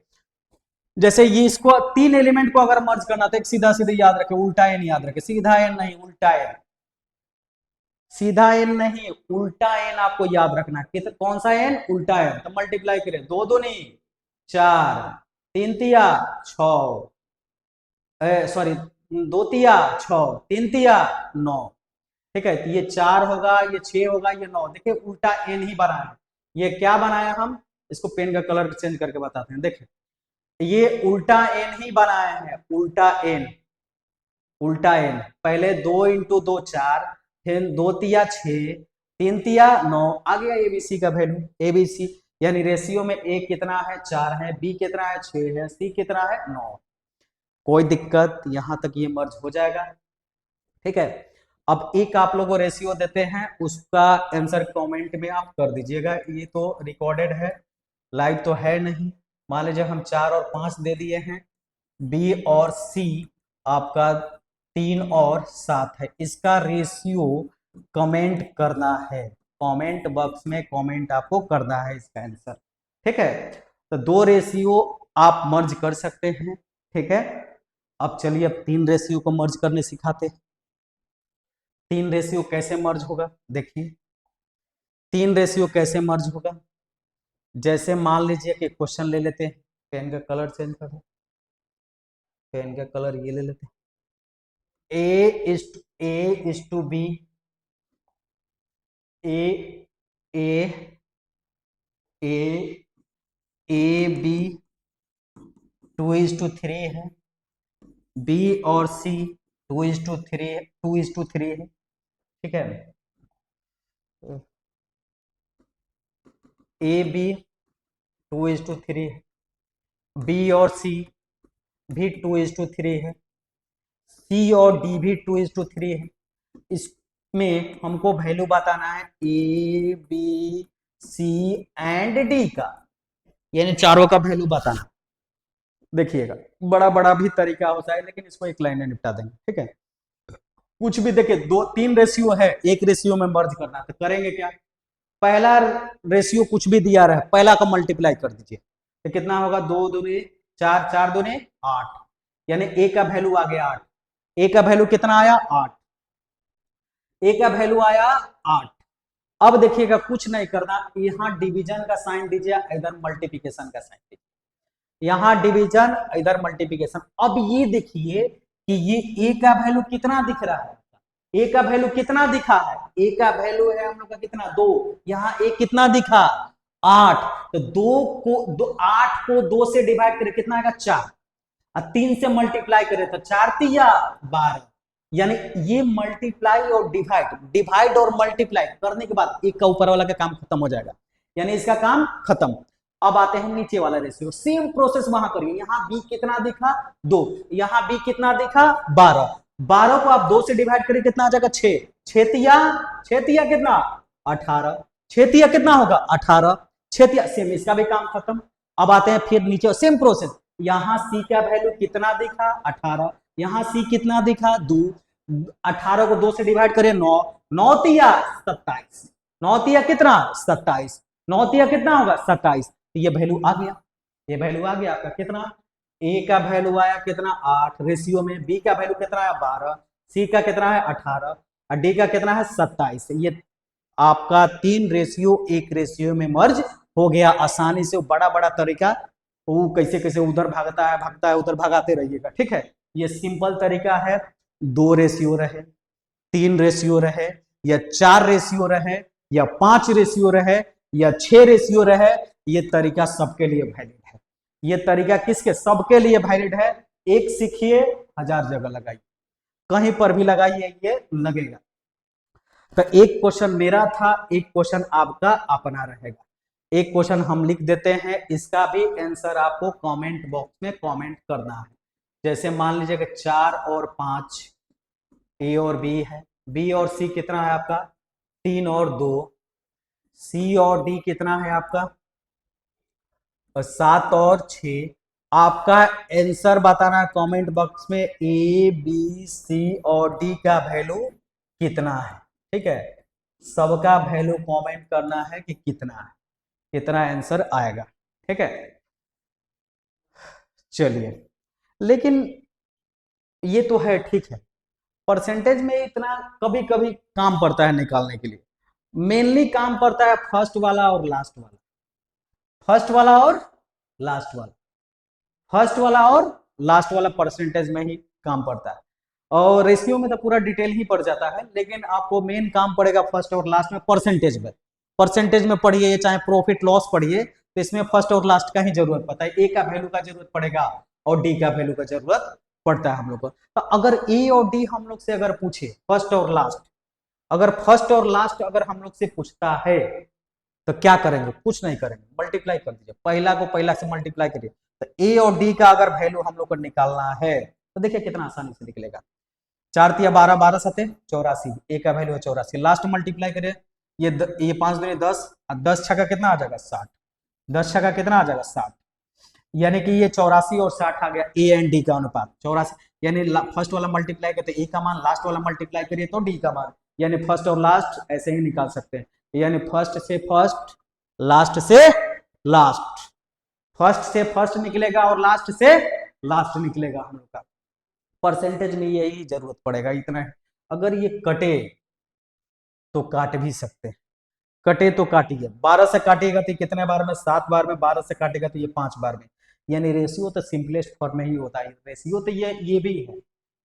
जैसे ये इसको तीन एलिमेंट को अगर मर्ज करना तो एक सीधा सीधे याद रखे, उल्टा एन याद रखे, सीधा एन नहीं उल्टा एन, सीधा एन नहीं उल्टा एन आपको याद रखना। कौन सा एन, उल्टा एन। तो मल्टीप्लाई करें, दो दो नहीं चार, तीन तिया छ, सॉरी दो तिया छ, तीन तिया 9। ठीक है, तो ये 4 होगा, ये 6 होगा, ये 9। देखिए उल्टा एन ही बनाया है। ये क्या बनाया, हम इसको पेन का कलर चेंज करके बताते हैं। देखिए ये उल्टा एन ही बनाया है, उल्टा एन, उल्टा एन। पहले 2 इंटू 2 4, फिर 2 तिया 6, 3 तिया 9, आ गया एबीसी का वैल्यू, एबीसी। यानी रेशियो में ए कितना है, 4 है, बी कितना है, 6 है, सी कितना है, 9। कोई दिक्कत, यहां तक ये मर्ज हो जाएगा। ठीक है, अब एक आप लोगों को रेशियो देते हैं, उसका आंसर कमेंट में आप कर दीजिएगा। ये तो रिकॉर्डेड है, लाइव तो है नहीं। मान लीजिए हम 4 और 5 दे दिए हैं, बी और सी आपका 3 और 7 है, इसका रेशियो कमेंट करना है, कमेंट बॉक्स में कमेंट आपको करना है इसका आंसर। ठीक है, तो दो रेशियो आप मर्ज कर सकते हैं। ठीक है, अब चलिए अब तीन रेशियो को मर्ज करने सिखाते हैं। तीन रेशियो कैसे मर्ज होगा, देखिए तीन रेशियो कैसे मर्ज होगा। जैसे मान लीजिए कि क्वेश्चन ले लेते हैं, पेन का कलर चेंज कर दो, पेन का कलर ये ले लेते हैं। A is to B, A B 2:3 है, B और C 2:3 है। ठीक है, A B 2:3 है, B और C भी 2:3 है, C और D भी 2:3 है। इसमें हमको वैल्यू बताना है A B C and D का, यानी चारों का वैल्यू बताना। देखिएगा बड़ा बड़ा भी तरीका होता है, लेकिन इसको एक लाइन में निपटा देंगे। ठीक है, कुछ भी देखिए, दो तीन रेशियो है, एक रेशियो में मर्ज करना, तो करेंगे क्या, पहला रेशियो कुछ भी दिया रहा है, पहला का मल्टीप्लाई कर दीजिए, तो कितना होगा, 2 दूनी 4, 4 दूनी 8, यानी ए का वैल्यू आ गया 8। ए का वैल्यू कितना आया, 8। ए का वैल्यू आया 8। अब देखिएगा कुछ नहीं करना, यहां डिवीजन का साइन दीजिए, इधर मल्टीप्लिकेशन का साइन दीजिए, यहां डिवीजन इधर मल्टीप्लिकेशन। अब ये देखिए कि ये ए का वैल्यू कितना दिख रहा है, ए का वैल्यू कितना दिखा है, ए का वैल्यू है हम लोग का कितना, 2। यहाँ ए कितना दिखा, 8। तो 8 को 2 से डिवाइड करें कितना आएगा, 4, और 3 से मल्टीप्लाई करें तो 4 तिया 12। यानी ये मल्टीप्लाई और डिवाइड और मल्टीप्लाई करने के बाद एक का ऊपर वाला का काम खत्म हो जाएगा, यानी इसका काम खत्म। अब आते हैं नीचे वाला रेशियो, सेम प्रोसेस वहां करिए। यहाँ बी कितना दिखा, 2, यहाँ बी कितना दिखा, 12। 12 को आप 2 से डिवाइड करिए कितना आ जाएगा, 6। 6 तिया कितना, 18। 6 तिया कितना होगा, 18। 6 तिया, सेम इसका भी काम खत्म। अब आते हैं फिर नीचे, सेम प्रोसेस। यहाँ सी का वैल्यू कितना दिखा, 18। यहाँ सी कितना दिखा, 2। 18 को 2 से डिवाइड करें, 9। 9 तिया 27। 9 तिया कितना, 27। 9 तिया कितना होगा, 27। तो ये वैल्यू आ गया, ये वैल्यू आ गया आपका कितना, ए का वैल्यू आया कितना, 8 रेशियो में, बी का वैल्यू कितना है, 12, सी का कितना है, 18, और डी का कितना है, 27। ये आपका 3:1 में मर्ज हो गया आसानी से। बड़ा बड़ा तरीका वो कैसे कैसे उधर भागता है उधर भगाते रहिएगा, ठीक है। ये सिंपल तरीका है, 2 रहे, 3 रहे, या 4 रहे, या 5 रहे, या 6 रहे, ये तरीका सबके लिए वैलिड है। ये तरीका किसके, सबके लिए वैलिड है। एक सीखिए, 1000 जगह लगाइए, कहीं पर भी लगाइए ये लगेगा। तो एक क्वेश्चन मेरा था, एक क्वेश्चन आपका अपना रहेगा। एक क्वेश्चन हम लिख देते हैं, इसका भी आंसर आपको कमेंट बॉक्स में कमेंट करना है। जैसे मान लीजिए 4 और 5 ए और बी है, बी और सी कितना है आपका 3 और 2, सी और डी कितना है आपका 7 और 6। आपका आंसर बताना है कमेंट बॉक्स में, ए बी सी और डी का वैल्यू कितना है, ठीक है। सबका वैल्यू कमेंट करना है कि कितना है, कितना आंसर आएगा, ठीक है। चलिए, लेकिन ये तो है, ठीक है, परसेंटेज में इतना कभी कभी काम पड़ता है निकालने के लिए। मेनली काम पड़ता है फर्स्ट वाला और लास्ट वाला, फर्स्ट वाला और लास्ट वाला, फर्स्ट वाला और लास्ट वाला परसेंटेज में ही काम पड़ता है। और रेशियो में तो पूरा डिटेल ही पड़ जाता है, लेकिन आपको मेन काम पड़ेगा फर्स्ट और लास्ट में परसेंटेज में। परसेंटेज में पढ़िए, चाहे प्रॉफिट लॉस पढ़िए, तो इसमें फर्स्ट और लास्ट का ही जरूरत पड़ता है। ए का वैल्यू का जरूरत पड़ेगा और डी का वैल्यू का जरूरत पड़ता है हम लोग को। तो अगर ए और डी हम लोग से अगर पूछे फर्स्ट और लास्ट, अगर फर्स्ट और लास्ट अगर हम लोग से पूछता है तो क्या करेंगे, कुछ नहीं करेंगे, मल्टीप्लाई कर दीजिए, पहला को पहला से मल्टीप्लाई करिए। तो ए और डी का अगर वैल्यू हम लोग को निकालना है तो देखिए कितना आसानी से निकलेगा। 4 तिया 12, 12 सते 84, ए का वैल्यू है 84, लास्ट मल्टीप्लाई करिए, ये 5 दूनी 10, 10 छक्का कितना आ जाएगा 60, 10 छक्का कितना आ जाएगा 60, यानी कि ये 84 और 60 आ गया ए एंड डी का अनुपात 84। यानी फर्स्ट वाला मल्टीप्लाई करते ए का मान, लास्ट वाला मल्टीप्लाई करिए तो डी का मान, यानी फर्स्ट और लास्ट ऐसे ही निकाल सकते हैं। यानी फर्स्ट से फर्स्ट, लास्ट से लास्ट, फर्स्ट से फर्स्ट निकलेगा और लास्ट से लास्ट निकलेगा हम लोग का। परसेंटेज में यही जरूरत पड़ेगा, इतना है। अगर ये कटे तो काट भी सकते हैं, कटे तो काटिए, 12 से काटिएगा तो कितने बार में, 7 बार में, 12 से काटेगा तो ये 5 बार में। यानी रेशियो तो सिंपलेस्ट फॉर्म में ही होता है। रेशियो तो ये भी है,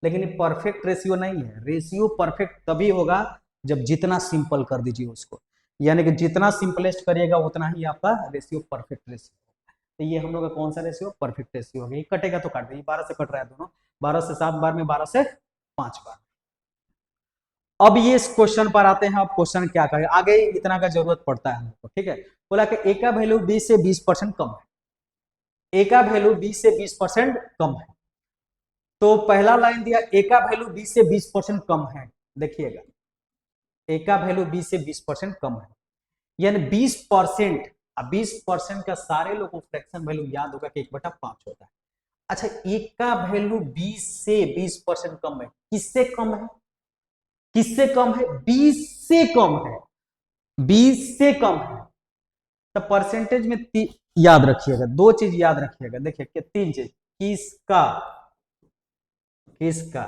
लेकिन ये परफेक्ट रेशियो नहीं है। रेशियो परफेक्ट तभी होगा जब जितना सिंपल कर दीजिए उसको, यानी कि जितना सिंपलेस्ट करिएगा उतना ही आपका रेशियो परफेक्ट रेशियो। तो ये हम लोग का कौन सा रेशियो, परफेक्ट रेशियो हो गया। कटेगा तो काट दीजिए, 12 से कट रहा है दोनों, 12 से 7 बार में, 12 से 5 बार। अब ये इस क्वेश्चन पर आते हैं। अब क्वेश्चन क्या करें, आगे इतना का जरूरत पड़ता है हमको, ठीक है। बोला कि ए का वैल्यू 20 से 20% कम है, ए का वैल्यू 20 से 20% कम है। तो पहला लाइन दिया ए का वैल्यू 20 से 20% कम है, देखिएगा ए का वैल्यू 20 से 20% कम है, यानी 20%। अब 20% का सारे लोगों को फ्रैक्शन वैल्यू याद होगा कि 1/5 होता है। अच्छा, ए का वैल्यू 20 से 20% कम है, किससे कम है, किससे कम है, 20 से कम है, 20 से कम है। तो परसेंटेज में याद रखिएगा, 2 चीज याद रखिएगा, देखिए कि 3 चीज, किसका, किसका,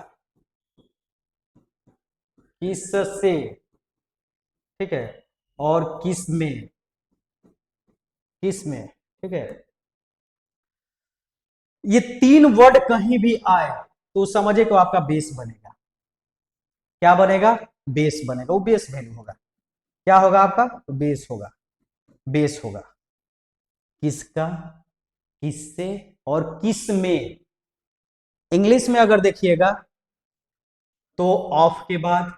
किससे, ठीक है, और किस में, किस में, ठीक है। ये 3 वर्ड कहीं भी आए तो समझे को आपका बेस बनेगा। क्या बनेगा, बेस बनेगा, वो बेस वैल्यू होगा। क्या होगा आपका, तो बेस होगा, बेस होगा। किसका, किससे और किस में। इंग्लिश में अगर देखिएगा तो ऑफ के बाद,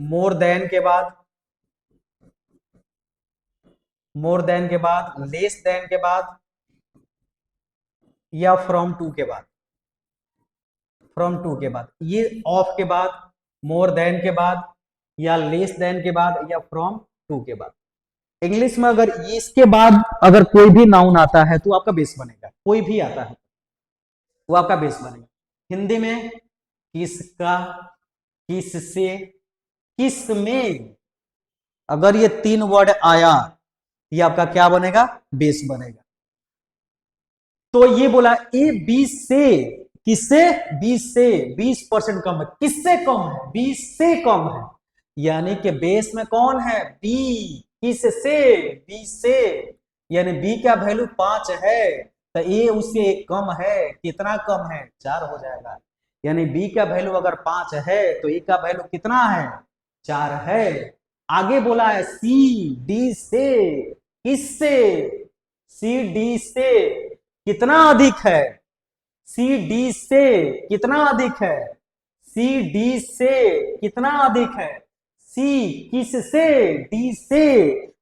मोर देन के बाद, मोर देन के बाद, लेस देन के बाद, या फ्रॉम टू के बाद, फ्रॉम टू के बाद, ये ऑफ के बाद, मोर देन के बाद, या लेस देन के बाद, या फ्रॉम टू के बाद। इंग्लिश में अगर इसके बाद अगर कोई भी नाउन आता है तो आपका बेस बनेगा, कोई भी आता है वो आपका बेस बनेगा। हिंदी में किसका, किससे, किस में, अगर ये 3 वर्ड आया ये आपका क्या बनेगा, बेस बनेगा। तो ये बोला ए 20 से, किससे, 20 से 20% कम है, किससे कम है, 20 से कम है। यानी कि बेस में कौन है, बी, किस से, बी से, यानी बी का वैल्यू 5 है तो ए उससे कम है, कितना कम है, 4 हो जाएगा। यानी बी का वैल्यू अगर 5 है तो ए का वैल्यू कितना है, 4 है। आगे बोला है सी डी से, किससे, सी डी से कितना अधिक है, सी डी से कितना अधिक है, सी डी से कितना अधिक है, सी किस से, डी से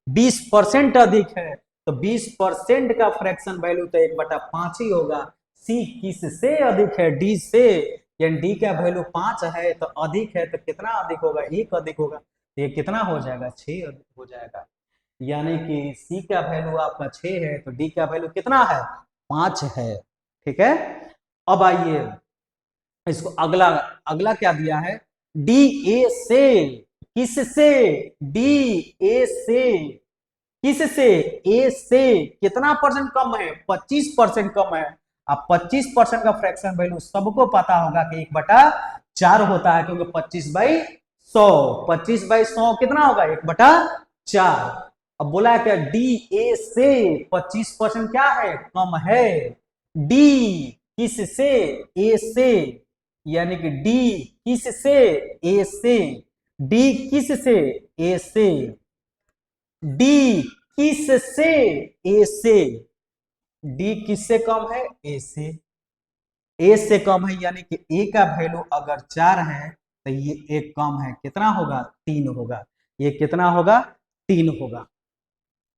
20% अधिक है, तो 20% का फ्रैक्शन वैल्यू तो 1/5 ही होगा। सी किस से अधिक है, डी से, यानी डी का वैल्यू 5 है तो अधिक है, तो कितना अधिक होगा, 1 अधिक होगा, तो ये कितना हो जाएगा, 6 अधिक हो जाएगा। यानी कि सी का वैल्यू आपका 6 है तो डी का वैल्यू कितना है, 5 है। ठीक है, अब आइए इसको अगला, अगला क्या दिया है, डी ए से, किससे, डी ए से, किससे, ए से कितना परसेंट कम है, 25% कम है। अब 25% का फ्रैक्शन वैल्यू सबको पता होगा कि 1/4 होता है, क्योंकि 25/100, 25/100 कितना होगा, 1/4। अब बोला है क्या, डी ए से 25% क्या है, कम है, डी किस से, ए से, यानी कि डी किस से, ए से, डी किस से, ए से, डी किस से, ए से, डी किससे कम है, ए से, ए से कम है, यानी कि ए का वैल्यू अगर 4 है तो ये एक कम है, कितना होगा, 3 होगा, ये कितना होगा, 3 होगा।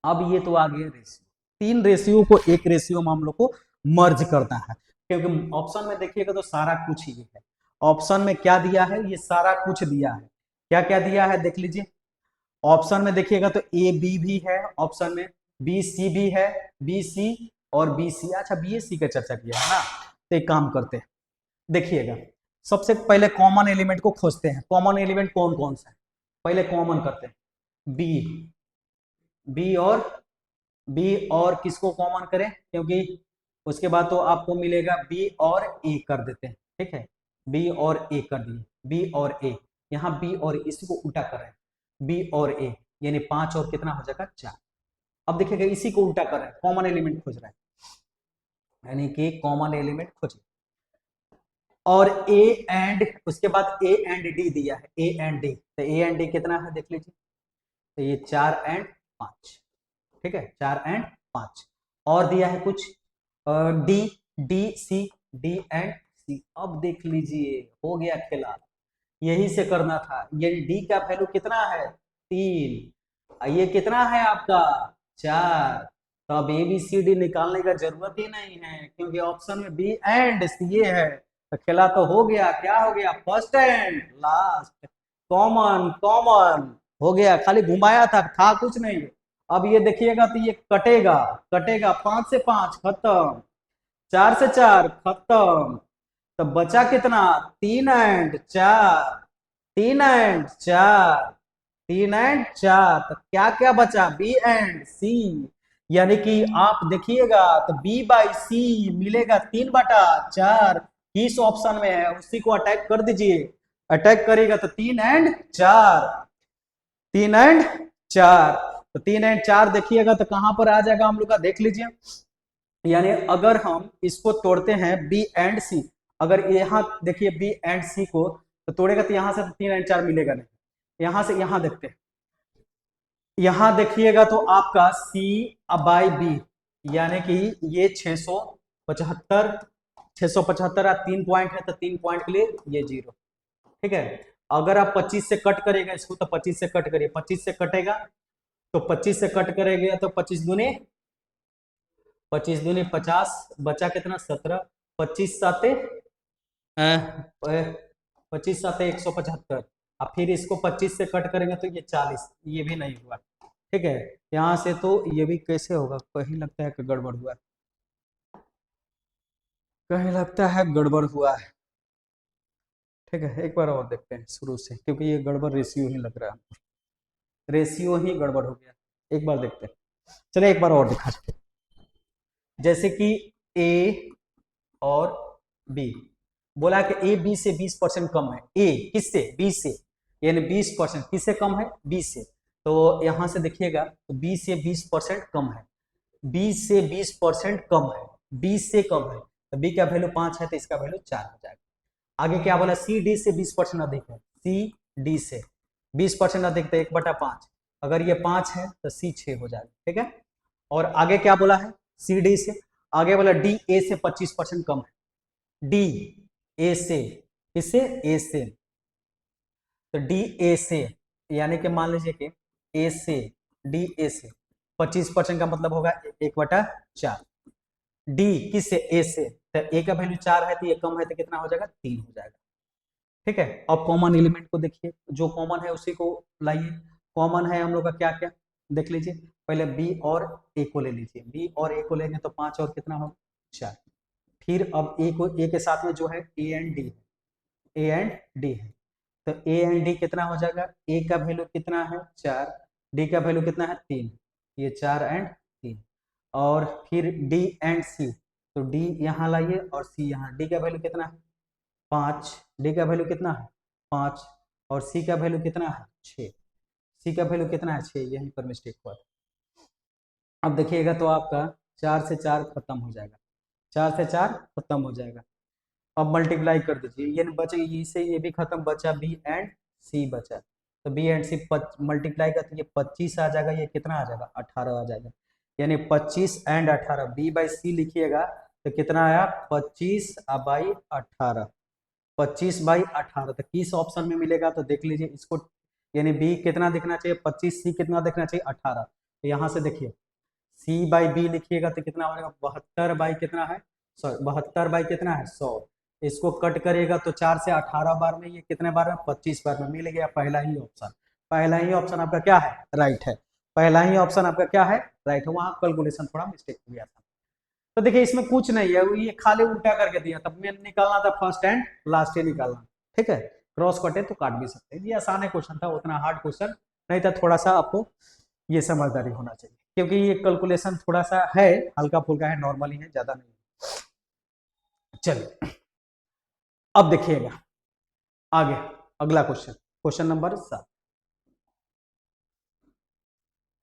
अब ये तो आ गया रेशियो, 3 रेशियो को एक रेशियो में हम लोग को मर्ज करना है, क्योंकि ऑप्शन में देखिएगा तो सारा कुछ ही है। ऑप्शन में क्या दिया है, ये सारा कुछ दिया है, क्या क्या दिया है देख लीजिए। ऑप्शन में देखिएगा तो ए बी भी है, ऑप्शन में बी सी भी है, बी सी और बी सी, अच्छा बी ए सी का चर्चा किया है ना, तो एक काम करते हैं, देखिएगा सबसे पहले कॉमन एलिमेंट को खोजते हैं, कॉमन एलिमेंट कौन कौन सा है, पहले कॉमन करते हैं, बी, बी और किसको कॉमन करें, क्योंकि उसके बाद तो आपको मिलेगा बी और ए कर देते हैं, ठीक है, बी और ए कर दिए, बी और ए, यहाँ बी और इसी को उल्टा कर रहे हैं, बी और ए, यानी 5 और कितना हो जाएगा, 4। अब देखिएगा इसी को उल्टा कर रहे हैं, कॉमन एलिमेंट खोज रहे हैं, यानी कि कॉमन एलिमेंट खोज, और ए एंड उसके बाद ए एंड डी दिया है, ए एंड डी, तो ए एंड डी कितना है देख लीजिए, तो ये 4 एंड 5, ठीक है, 4 एंड 5, और दिया है कुछ D, D C, D and C. अब देख लीजिए हो गया खेला, यही से करना था, ये डी का वैल्यू कितना है, 3, ये कितना है आपका, 4, तो अब ए बी सी डी निकालने का जरूरत ही नहीं है, क्योंकि ऑप्शन में बी एंड सी है, तो खेला तो हो गया, क्या हो गया, first and last, common common हो गया, खाली घुमाया था कुछ नहीं। अब ये देखिएगा तो ये कटेगा, कटेगा, 5 से 5 खत्म, 4 से 4 खत्म, तो बचा कितना, 3 एंड 4, 3 एंड 4, 3 एंड 4, तो क्या क्या बचा, बी एंड सी, यानी कि आप देखिएगा तो बी बाई सी मिलेगा 3/4, किस ऑप्शन में है उसी को अटैक कर दीजिए, अटैक करेगा तो 3 एंड 4, 3 एंड 4, तो 3 एंड 4 देखिएगा तो कहां पर आ जाएगा हम लोग का, देख लीजिए, यानी अगर हम इसको तोड़ते हैं बी एंड सी, अगर यहाँ देखिए बी एंड सी को तो तोड़ेगा तो यहां से 3 एंड 4 मिलेगा नहीं, यहां से यहां देखते हैं, यहां देखिएगा तो आपका सी बाई बी, यानी कि ये 675, 675 3 पॉइंट है तो 3 पॉइंट के लिए ये 0, ठीक है। अगर आप 25 से कट करेगा इसको तो 25 से कट करिए, 25 से कटेगा तो 25 से कट करेगा तो 25 दूनी 50, बचा कितना 17, 25 साते 25 साते 175, अब फिर इसको 25 से कट करेंगे तो ये 40, ये भी नहीं हुआ, ठीक है। यहाँ से तो ये भी कैसे होगा, कहीं लगता है कि गड़बड़ हुआ है, कहीं लगता है गड़बड़ हुआ है, ठीक है, एक बार और देखते हैं शुरू से, क्योंकि ये गड़बड़ रेशियो ही लग रहा है, रेशियो ही गड़बड़ हो गया, एक बार देखते हैं, चलिए एक बार और दिखा, जैसे कि ए और बी, बोला कि ए बी से 20% कम है, ए किससे, बी से, यानी 20%, किससे कम है? 20 से। तो यहाँ से देखिएगा तो 20 से 20% कम है, 20 से 20% कम है, 20 से कम है, तो बी का वैल्यू 5 है तो इसका वैल्यू 4 हो जाएगा। आगे क्या बोला? सी डी से 20% अधिक है, सी डी से 20% अधिक तो 1/5, अगर ये 5 है तो सी 6 हो जाएगा, ठीक है। और आगे क्या बोला है? सी डी से, आगे बोला डी ए से 25% कम है, डी ए से, किससे? ए से, तो डी ए से, यानी कि मान लीजिए कि ए से, डी ए से 25% का मतलब होगा 1/4, डी किससे? ए से, तो ए का वैल्यू 4 है तो ये कम है तो कितना हो जाएगा? 3 हो जाएगा, ठीक है। अब कॉमन एलिमेंट को देखिए, जो कॉमन है उसी को लाइए। कॉमन है हम लोग का क्या क्या, देख लीजिए। पहले बी और ए को ले लीजिए, बी और ए को लेंगे तो 5 और कितना होगा? 4। फिर अब ए को, ए के साथ में जो है ए एंड डी है, ए एंड डी है, तो ए एंड डी कितना हो जाएगा? ए का वैल्यू कितना है? 4, डी का वैल्यू कितना है? 3, ये 4 एंड 3। और फिर डी एंड सी, तो डी यहाँ लाइए और सी यहाँ, डी का वैल्यू कितना है? 5, डी का वैल्यू कितना है? 5, और सी का वैल्यू कितना है? 6, सी का वैल्यू कितना है? 6, यहीं पर मिस्टेक हुआ था। अब देखिएगा तो आपका 4 से 4 खत्म हो जाएगा, 4 से 4 खत्म हो जाएगा। अब मल्टीप्लाई कर दीजिए, ये बचे, इससे ये भी खत्म, बचा बी एंड सी बचा, तो बी एंड सी मल्टीप्लाई का तो ये 25 आ जाएगा, ये कितना आ जाएगा? 18 आ जाएगा, यानी 25 एंड 18, बी बाई सी लिखिएगा तो कितना आया? 25 बाई 18, 25/18, तो किस ऑप्शन में मिलेगा? तो देख लीजिए इसको, यानी बी कितना दिखना चाहिए? 25, सी कितना दिखना चाहिए? 18, तो यहाँ से देखिए सी बाई बी लिखिएगा तो कितना हो जाएगा? 72 बाई कितना है? 72 बाई कितना है? 100। इसको कट करिएगा तो 4 से 18 बार में, ये कितने बार में? 25 बार में। मिल गया पहला ही ऑप्शन, पहला ही ऑप्शन आपका क्या है? राइट है, पहला ही ऑप्शन आपका क्या है? राइट है। वहां कैलकुलेशन थोड़ा मिस्टेक हो गया था। तो देखिए इसमें कुछ नहीं है, ये खाली उल्टा करके दिया, तब में निकालना था फर्स्ट एंड लास्ट ही निकालना, ठीक है। क्रॉस कटे तो काट भी सकते हैं, ये आसान क्वेश्चन था, उतना हार्ड क्वेश्चन नहीं था, थोड़ा सा आपको ये समझदारी होना चाहिए, क्योंकि ये कैलकुलेशन थोड़ा सा है, हल्का फुल्का है, नॉर्मली है, ज्यादा नहीं। चलिए अब देखिएगा आगे, अगला क्वेश्चन, क्वेश्चन नंबर 7,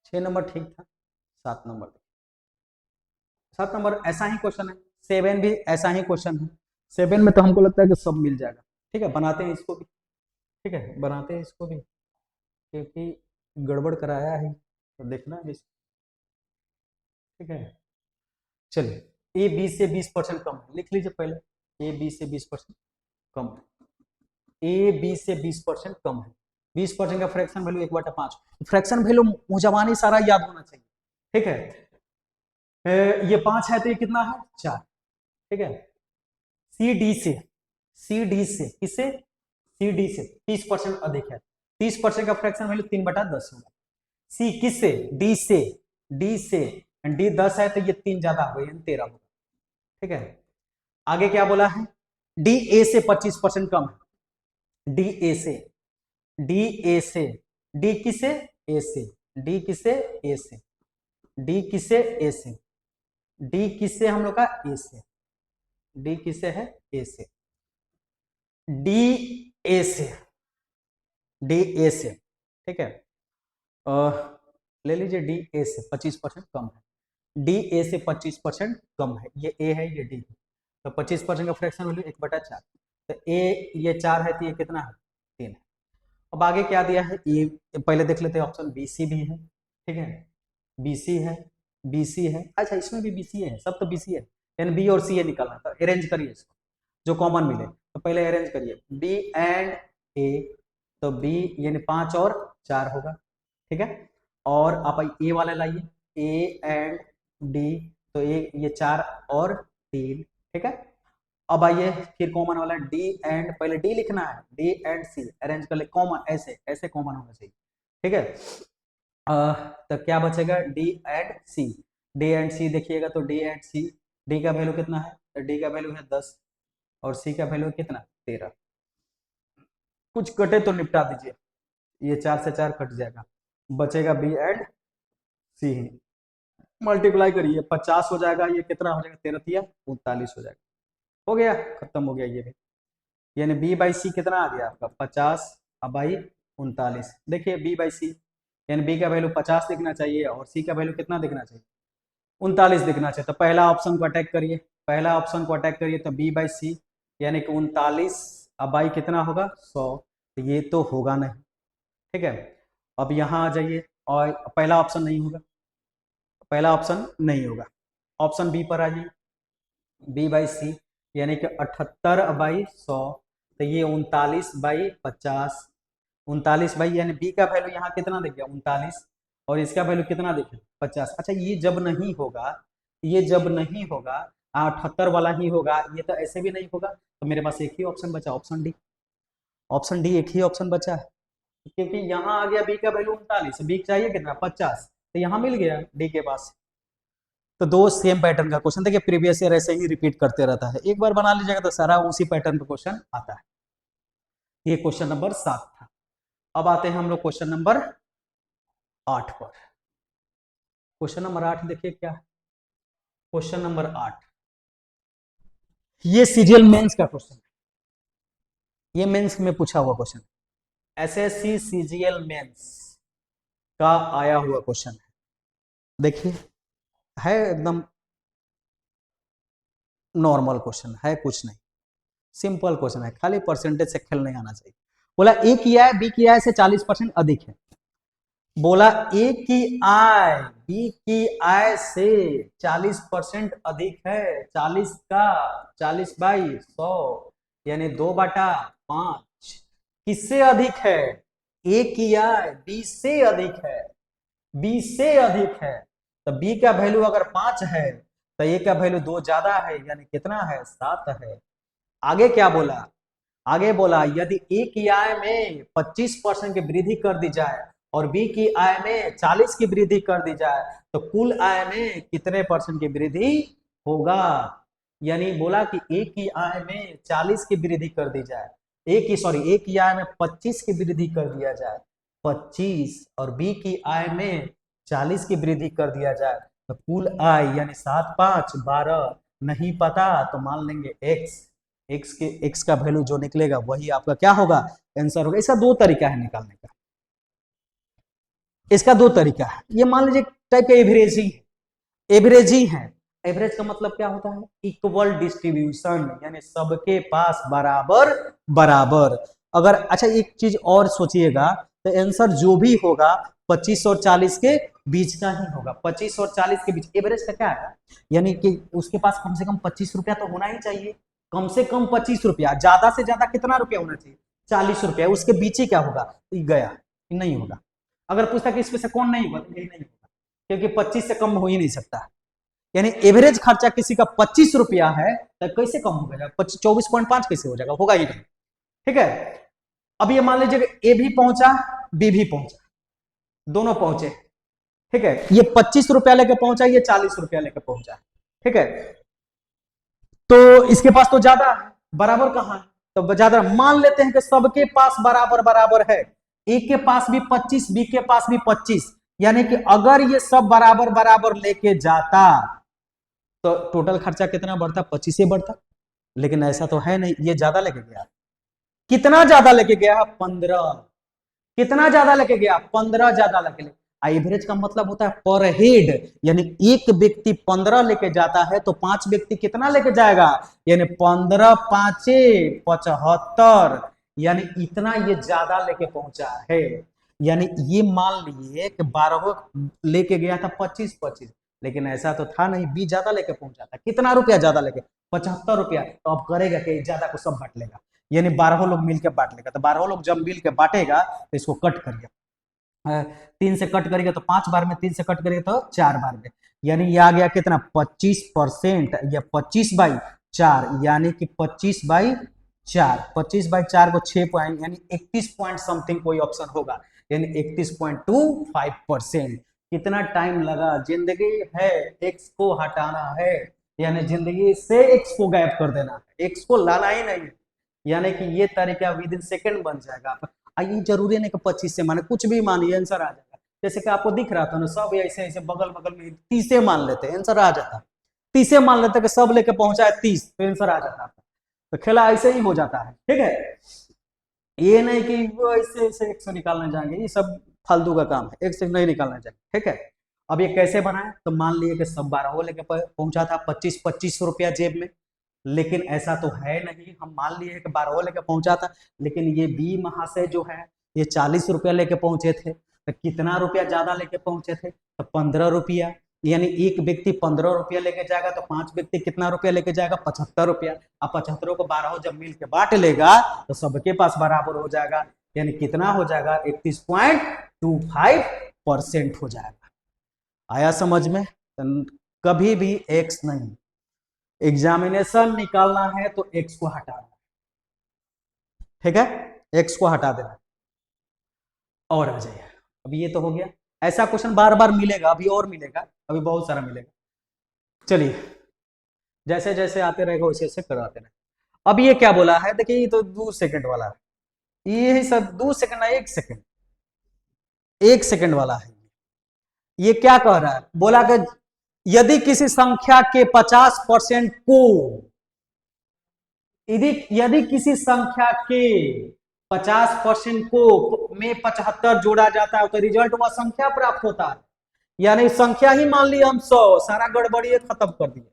6 नंबर ठीक था, 7 नंबर, 7 नंबर ऐसा ही क्वेश्चन है, 7 भी ऐसा ही क्वेश्चन है। 7 में तो हमको लगता है कि सब मिल जाएगा, ठीक है, बनाते हैं इसको भी, ठीक है, बनाते हैं इसको भी, क्योंकि गड़बड़ कराया है तो देखना है, ठीक है। चलिए ए बी से 20% कम है, लिख लीजिए पहले, ए बी से 20% कम है, ए बी से 20% कम है, 20% का फ्रैक्शन वैल्यू 1/5, फ्रैक्शन वैल्यू मुझे सारा याद होना चाहिए, ठीक है। ये 5 है तो ये कितना है? 4, ठीक है। सी डी से, सी डी से किससे? सी डी से 30% अधिक है, 30% का फ्रैक्शन वैल्यू 3/10 होगा। सी किससे? डी से, डी से, डी 10 है तो ये 3 ज्यादा हो गया, 13 होगा, ठीक है। आगे क्या बोला है? डी ए से 25% कम है, डी ए से, डी ए से, डी किसे? ए से, डी किसे? ए से, डी किसे? ए से, डी किससे हम लोग का? ए से, डी किसे है? ए से, डी ए से, डी ए से, ठीक है। ले लीजिए डी ए से 25% कम है, डी ए से 25% कम है, ये ए है ये डी है, तो 25% का फ्रैक्शन वैल्यू 1/4, तो ए ये 4 है तो ये कितना है? 3 है। अब आगे क्या दिया है? ये पहले देख लेते हैं, ऑप्शन बी सी भी है, ठीक है, बी सी है, बी सी है, अच्छा इसमें भी बी सी है, सब तो बी सी है, यानी बी और सी ए निकालना था, अरेंज करिए इसको जो कॉमन मिले, तो पहले अरेंज करिए बी एंड ए, तो बी यानी 5 और 4 होगा, ठीक है। और आप ए वाला लाइए, ए एंड डी, तो ये 4 और 3, ठीक है। अब आइए फिर कॉमन वाला डी एंड, पहले डी लिखना है, डी एंड सी अरेंज कर ले, कॉमन ऐसे ऐसे कॉमन होना चाहिए, ठीक है। तो क्या बचेगा? D and C, D and C देखिएगा तो डी एंड सी, डी का वैल्यू कितना है? तो डी का वैल्यू है 10 और सी का वैल्यू कितना? 13, कुछ कटे तो निपटा दीजिए, ये 4 से 4 कट जाएगा, बचेगा बी एंड सी ही, मल्टीप्लाई करिए 50 हो जाएगा, ये कितना हो जाएगा? 13 39 हो जाएगा, हो गया, खत्म हो गया ये भी, यानी बी बाई सी कितना आ गया आपका? 50 बाई 39। देखिए बी बाई सी, यानी बी का वैल्यू 50 दिखना चाहिए और सी का वैल्यू कितना दिखना चाहिए, 39 दिखना चाहिए। तो पहला ऑप्शन को अटैक करिए, पहला ऑप्शन को अटैक करिए, तो बी बाई सी यानी कि 39 अब बाई कितना होगा 100, तो ये तो होगा नहीं, ठीक है। अब यहाँ आ जाइए और पहला ऑप्शन नहीं होगा, पहला ऑप्शन नहीं होगा, ऑप्शन बी पर आ जाइए, बी बाई सी यानी कि 78 बाई 100, तो ये 39/50, 39 बाई यानी बी का वैल्यू यहाँ कितना दिख गया 39 और इसका वैल्यू कितना दिख गया 50। अच्छा ये जब नहीं होगा, ये जब नहीं होगा 78 वाला ही होगा, ये तो ऐसे भी नहीं होगा, तो मेरे पास एक ही ऑप्शन बचा, ऑप्शन डी, ऑप्शन डी एक ही ऑप्शन बचा है, क्योंकि यहाँ आ गया बी का वैल्यू 39, बी चाहिए कितना 50, तो यहाँ मिल गया डी के पास। तो दो सेम पैटर्न का क्वेश्चन, देखिए प्रीवियस ईयर ऐसे ही रिपीट करते रहता है, एक बार बना लीजिएगा तो सारा उसी पैटर्न का क्वेश्चन आता है। ये क्वेश्चन नंबर 7 था। अब आते हैं हम लोग क्वेश्चन नंबर 8 पर। क्वेश्चन नंबर 8 देखिए क्या है, क्वेश्चन नंबर 8 ये सीजीएल मेंस का क्वेश्चन है, ये मेंस में पूछा हुआ क्वेश्चन, एसएससी सीजीएल मेंस का आया हुआ क्वेश्चन है। देखिए है एकदम नॉर्मल क्वेश्चन है, कुछ नहीं, सिंपल क्वेश्चन है, खाली परसेंटेज से खेल नहीं आना चाहिए। बोला ए की आय बी की आय से 40% अधिक है, बोला ए की आय बी की आय से 40% अधिक है, 40 का 40/100 यानी 2/5 किससे अधिक है, ए की आय बी से अधिक है, बी से अधिक है, तो बी का वैल्यू अगर 5 है तो ए का वैल्यू 2 ज्यादा है, यानी कितना है 7 है। आगे क्या बोला, आगे बोला यदि ए की आय में 25% की वृद्धि कर दी जाए और बी की आय में 40 की वृद्धि कर दी जाए तो कुल आय में कितने परसेंट की वृद्धि होगा। यानी बोला कि ए की आय में 40 की वृद्धि कर दी जाए, ए की आय में 25 की वृद्धि कर दिया जाए 25, और बी की आय में 40 की वृद्धि कर दिया जाए तो कुल आय यानी 7 5 12 नहीं पता तो मान लेंगे एक्स का वैल्यू जो निकलेगा वही आपका क्या होगा आंसर होगा। इसका दो तरीका है निकालने का, इसका दो तरीका है, ये मान लीजिए टाइप का एवरेज ही, एवरेज ही है। एवरेज का मतलब क्या होता है, इक्वल डिस्ट्रीब्यूशन, यानी सबके पास बराबर बराबर। अगर अच्छा एक चीज और सोचिएगा, तो आंसर जो भी होगा 25 और 40 के बीच का ही होगा, 25 और 40 के बीच। एवरेज का क्या है, यानी कि उसके पास कम से कम 25 रुपया तो होना ही चाहिए, कम से कम 25 रुपया, ज्यादा से ज्यादा कितना रुपया होना चाहिए 40 रुपया, उसके बीच ही क्या होगा, गया नहीं होगा। अगर पूछता कि इसमें से कौन नहीं होगा तो यही नहीं होगा, क्योंकि 25 से कम हो ही नहीं सकता। यानी एवरेज खर्चा किसी का 25 रुपया है तो कैसे कम हो जाएगा, 24.5 कैसे हो जाएगा, होगा ही नहीं, ठीक है। अब ये मान लीजिए ए भी पहुंचा बी भी पहुंचा, दोनों पहुंचे, ठीक है, ये 25 रुपया लेके पहुंचा, ये 40 रुपया लेके पहुंचा, ठीक है, तो इसके पास तो ज्यादा है, बराबर कहां है, तो ज्यादा मान लेते हैं कि सबके पास बराबर बराबर है, ए के पास भी 25 बी के पास भी 25, यानी कि अगर ये सब बराबर बराबर लेके जाता तो टोटल खर्चा कितना बढ़ता, 25 से बढ़ता, लेकिन ऐसा तो है नहीं, ये ज्यादा लेके गया, कितना ज्यादा लेके गया 15, कितना ज्यादा लेके गया 15 ज्यादा लेके गया। एवरेज का मतलब होता है पर हेड, यानी एक व्यक्ति 15 लेके जाता है तो 5 व्यक्ति कितना लेके जाएगा, यानी 15 5 75, यानी इतना ये ज्यादा लेके पहुंचा है। यानी ये मान लिए कि 12 लेके गया था 25 25, लेकिन ऐसा तो था नहीं, बी ज्यादा लेके पहुंचा था, कितना रुपया ज्यादा लेके 75 रुपया, तो अब करेगा कि ज्यादा को सब बांट लेगा, यानी 12 लोग मिलकर बांट लेगा, तो 12 लोग जब मिल के बांटेगा तो इसको कट करिए, 3 से कट करेगा तो 5 बार में, 3 से कट करेगा तो 4 बार में, यानी ये आ गया कितना 25% या 25/4, यानी कि 25/4, 25/4 को 6 पॉइंट यानी 31 पॉइंट समथिंग कोई ऑप्शन होगा, यानी 31.25%। कितना टाइम लगा, जिंदगी है एक्स को हटाना है, यानी जिंदगी से एक्स को गायब कर देना है, एक्स को लाना ही नहीं, यानी कि ये तरीका विद इन सेकेंड बन जाएगा। ये जरूरी नहीं कि 25 से माने, कुछ भी मानिए आंसर आ जाएगा, जैसे कि आपको दिख रहा था ना, सब ऐसे ऐसे बगल बगल में 30 मान लेते आंसर आ जाता, 30 मान लेते कि सब लेके पहुंचा है 30 तो आंसर आ जाता, तो खेला ऐसे ही हो जाता है, ठीक है। ये नहीं कि वो इससे इससे 100 निकालने जाएंगे, ये सब फालतू का काम है, 100 नहीं निकालना चाहिए, ठीक है। अब ये कैसे बनाए, तो मान लिए कि सब 12 लेके पहुंचा था, 25-25 रुपया जेब में, लेकिन ऐसा तो है नहीं, हम मान लिए कि 12 लेके पहुंचा था, लेकिन ये बी महाशय जो है ये 40 रुपया लेके पहुंचे थे, तो कितना रुपया ज्यादा लेके पहुंचे थे, तो 15 रुपया, यानी एक व्यक्ति 15 रुपया लेके जाएगा, तो 5 व्यक्ति कितना रुपया लेके जाएगा, 75 रुपया। अब 75 को 12 जब मिल के बांट लेगा तो सबके पास बराबर हो जाएगा, यानी कितना हो जाएगा, 31.25% हो जाएगा। आया समझ में? कभी भी एक्स नहीं, एग्जामिनेशन निकालना है तो एक्स को हटा देना, ठीक है, एक्स को हटा देना। और आ जाइए, अभी ये तो हो गया, ऐसा क्वेश्चन बार बार मिलेगा, अभी और मिलेगा, अभी बहुत सारा मिलेगा। चलिए, जैसे जैसे आते रहेगा वैसे वैसे कराते रहे। अब ये क्या बोला है, देखिए ये तो 2 सेकंड वाला है, ये सब 2 सेकंड, 1 सेकंड, 1 सेकंड वाला है। ये क्या कह रहा है, बोला कि यदि किसी संख्या के 50% को, यदि किसी संख्या के 50% को में 75 जोड़ा जाता है तो रिजल्ट वह संख्या प्राप्त होता है। यानी संख्या ही मान ली हम 100, सारा गड़बड़ी खत्म कर दिए,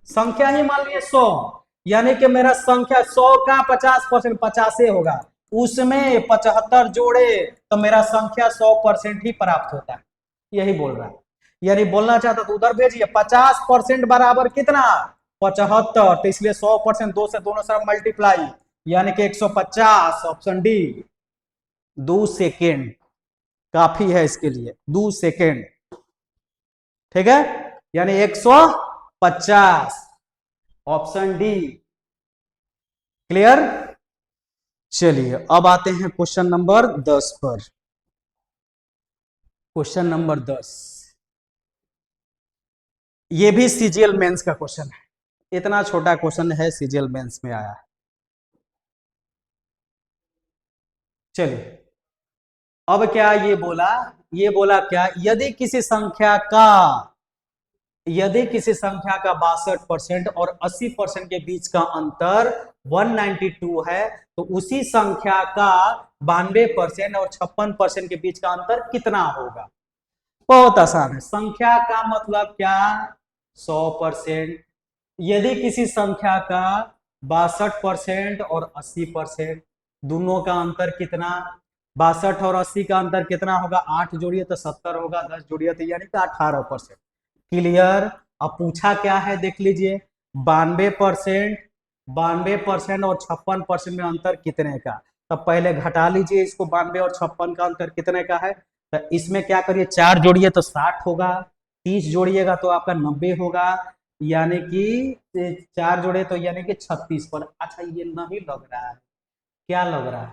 संख्या ही मान लिए 100, यानी कि मेरा संख्या 100 का 50% 50 होगा, उसमें 75 जोड़े तो मेरा संख्या 100% ही प्राप्त होता है, यही बोल रहा है। यानी बोलना चाहता तो उधर भेजिए, 50% बराबर कितना, 75, तो इसलिए 100% 2 से दोनों तरफ मल्टीप्लाई, यानी कि 150, ऑप्शन डी। 2 सेकेंड काफी है इसके लिए, 2 सेकेंड, ठीक है, यानी 150, ऑप्शन डी। क्लियर? चलिए अब आते हैं क्वेश्चन नंबर 10 पर। क्वेश्चन नंबर 10, ये भी सीजीएल मेंस का क्वेश्चन है, इतना छोटा क्वेश्चन है, सीजीएल मेंस में आया है। चलिए, अब क्या ये बोला क्या, यदि किसी संख्या का 62% और 80% के बीच का अंतर 192 है, तो उसी संख्या का 92% और 56% के बीच का अंतर कितना होगा। बहुत आसान है, संख्या का मतलब क्या, 100%, यदि किसी संख्या का 62% और 80%, दोनों का अंतर कितना, 62 और 80 का अंतर कितना होगा, 8 जोड़िए तो 70 होगा, 10 जोड़िए तो यानी कि 18%। क्लियर? अब पूछा क्या है देख लीजिए, 92% और 56% में अंतर कितने का, तब पहले घटा लीजिए इसको, 92 और 56 का अंतर कितने का है, तो इसमें क्या करिए, 4 जोड़िए तो 60 होगा, 30 जोड़िएगा तो आपका 90 होगा, यानी कि 4 जोड़े तो यानी कि 36 पर। अच्छा ये नहीं लग रहा है, क्या लग रहा है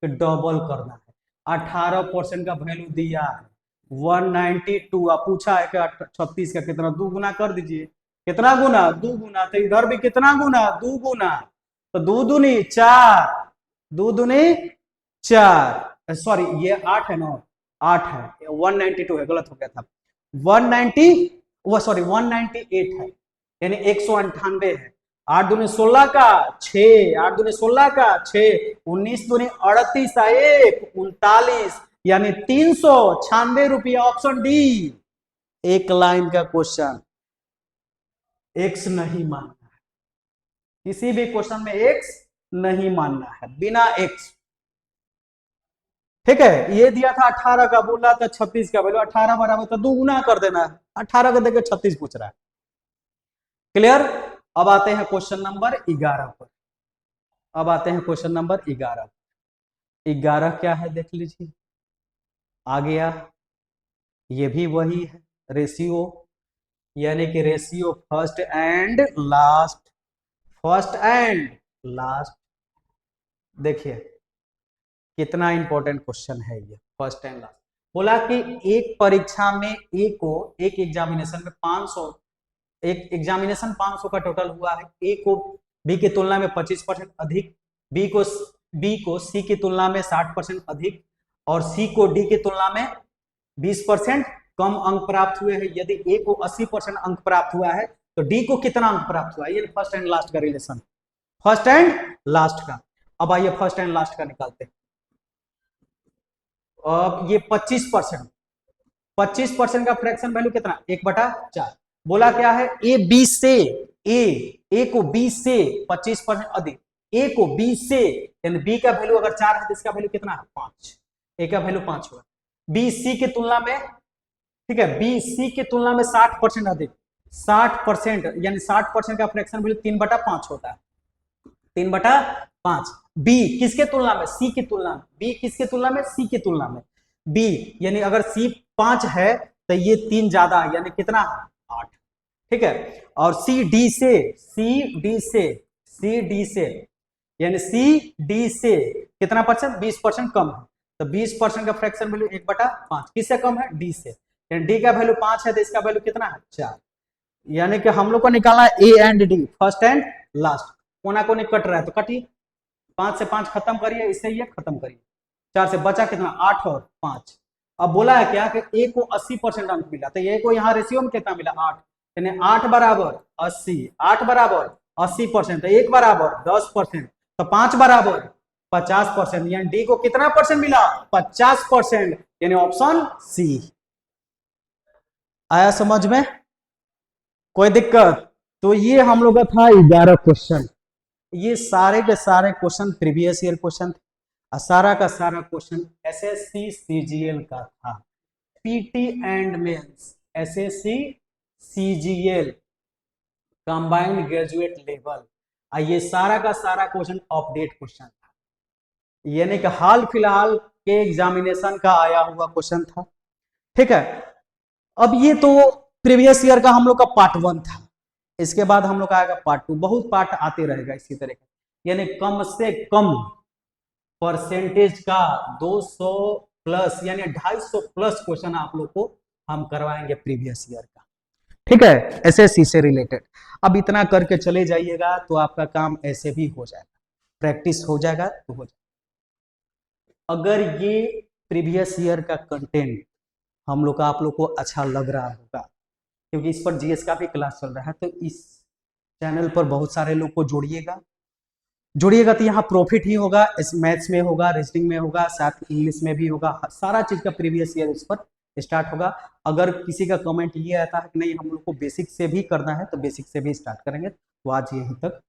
कि डबल करना है, 18% का वैल्यू दिया है 192, अब पूछा है कि 36 का कितना, 2 गुना कर दीजिए, कितना गुना, 2 गुना, तो इधर भी कितना गुना, 2 गुना, तो 2 दूनी 4, 2 दूनी 4, सॉरी ये 8 है ना, 8 है, 192 है, गलत हो गया था, 190 वो सॉरी 198 है, यानी 198 है, 8 दूनी 16 का 6, 8 दूनी 16 का 6, 19 दूनी 38, 1 39, यानी 396 रुपया, ऑप्शन डी। एक लाइन का क्वेश्चन, एक्स नहीं मानना है, किसी भी क्वेश्चन में एक्स नहीं मानना है, बिना एक्स, ठीक है। ये दिया था 18 का, बोल रहा था 36 का, बोलो 18 बराबर तो 2 गुना कर देना है, 18 का देकर 36 पूछ रहा है। क्लियर? अब आते हैं क्वेश्चन नंबर 11 पर, अब आते हैं क्वेश्चन नंबर 11। 11 क्या है देख लीजिए, आ गया, ये भी वही है, रेशियो, यानी कि ratio first and last, first and last. देखिए कितना इंपॉर्टेंट क्वेश्चन है ये, फर्स्ट एंड लास्ट। बोला कि एक परीक्षा में एक एग्जामिनेशन में 500, एक एग्जामिनेशन 500 का टोटल हुआ है, ए को बी की तुलना में 25% अधिक, बी को सी की तुलना में 60% अधिक, और सी को डी की तुलना में 20% कम अंक प्राप्त हुए हैं। यदि ए को 80% अंक प्राप्त हुआ है तो डी को कितना अंक प्राप्त हुआ है, ये फर्स्ट एंड लास्ट का रिलेशन, फर्स्ट एंड लास्ट का। अब आइए फर्स्ट एंड लास्ट का निकालते हैं। अब ये 25%, 25% का फ्रैक्शन वैल्यू कितना, 1/4। बोला क्या है, ए बी से, ए को बी से 25% अधिक, ए को बी से, यानी बी का वैल्यू अगर 4 है तो इसका वैल्यू कितना है, 5, ए का वैल्यू 5 होगा। बी सी की तुलना में, ठीक है, बी सी की तुलना में 60% अधिक, 60% यानी 60% का फ्रैक्शन वैल्यू 3/5 होता है, 3/5। बी किसके तुलना में, सी की तुलना में, बी किसके तुलना में, सी की तुलना में, बी यानी अगर सी 5 है तो ये 3 ज्यादा है, यानी कितना, 8, ठीक है। और सी डी से, सी डी से, सी डी से, यानी सी डी से कितना परसेंट, 20% कम है, तो 20% का फ्रैक्शन वैल्यू 1/5 किससे कम है, डी से, यानी डी का वैल्यू 5 है तो इसका वैल्यू कितना है, 4। यानी कि हम लोग को निकालना A and D, first and last, कोना कोने कट रहा है तो कटिए, 5 से 5 खत्म करिए, इससे ये खत्म करिए, 4 से बचा कितना, 8 और 5। अब बोला है क्या कि ए को 80% अंक मिला, तो ए को यहाँ रेशियो में कितना मिला, 8, यानी 8 बराबर 80, 8 बराबर 80%, तो 1 बराबर 10%, तो 5 बराबर 50%, यानी डी को कितना परसेंट मिला, 50%, यानी ऑप्शन सी। आया समझ में, कोई दिक्कत? तो ये हम लोग का था 11 क्वेश्चन, ये सारे के सारे क्वेश्चन प्रीवियस ईयर क्वेश्चन थे, सारा का सारा क्वेश्चन एसएससी सीजीएल का था, PT and mains SSC CGL combined graduate level, ये सारा का सारा क्वेश्चन अपडेट क्वेश्चन था, यानी कि हाल फिलहाल के एग्जामिनेशन का आया हुआ क्वेश्चन था, ठीक है। अब ये तो प्रीवियस ईयर का हम लोग का पार्ट 1 था, इसके बाद हम लोग का आएगा पार्ट 2, बहुत पार्ट आते रहेगा इसी तरह का, यानी कम से कम परसेंटेज का 200 प्लस यानी 250 प्लस क्वेश्चन आप लोग को हम करवाएंगे प्रीवियस ईयर का, ठीक है, एसएससी से रिलेटेड। अब इतना करके चले जाइएगा तो आपका काम ऐसे भी हो जाएगा, प्रैक्टिस हो जाएगा तो हो जाएगा। अगर ये प्रीवियस ईयर का कंटेंट हम लोग का आप लोग को अच्छा लग रहा होगा, क्योंकि इस पर जीएस का भी क्लास चल रहा है, तो इस चैनल पर बहुत सारे लोग को जोड़िएगा तो यहाँ प्रॉफिट ही होगा, इस मैथ्स में होगा, रीजनिंग में होगा, साथ इंग्लिश में भी होगा, सारा चीज का प्रीवियस ईयर इस पर स्टार्ट होगा। अगर किसी का कमेंट ये आता है कि नहीं हम लोग को बेसिक से भी करना है, तो बेसिक से भी स्टार्ट करेंगे। तो आज यहीं तक।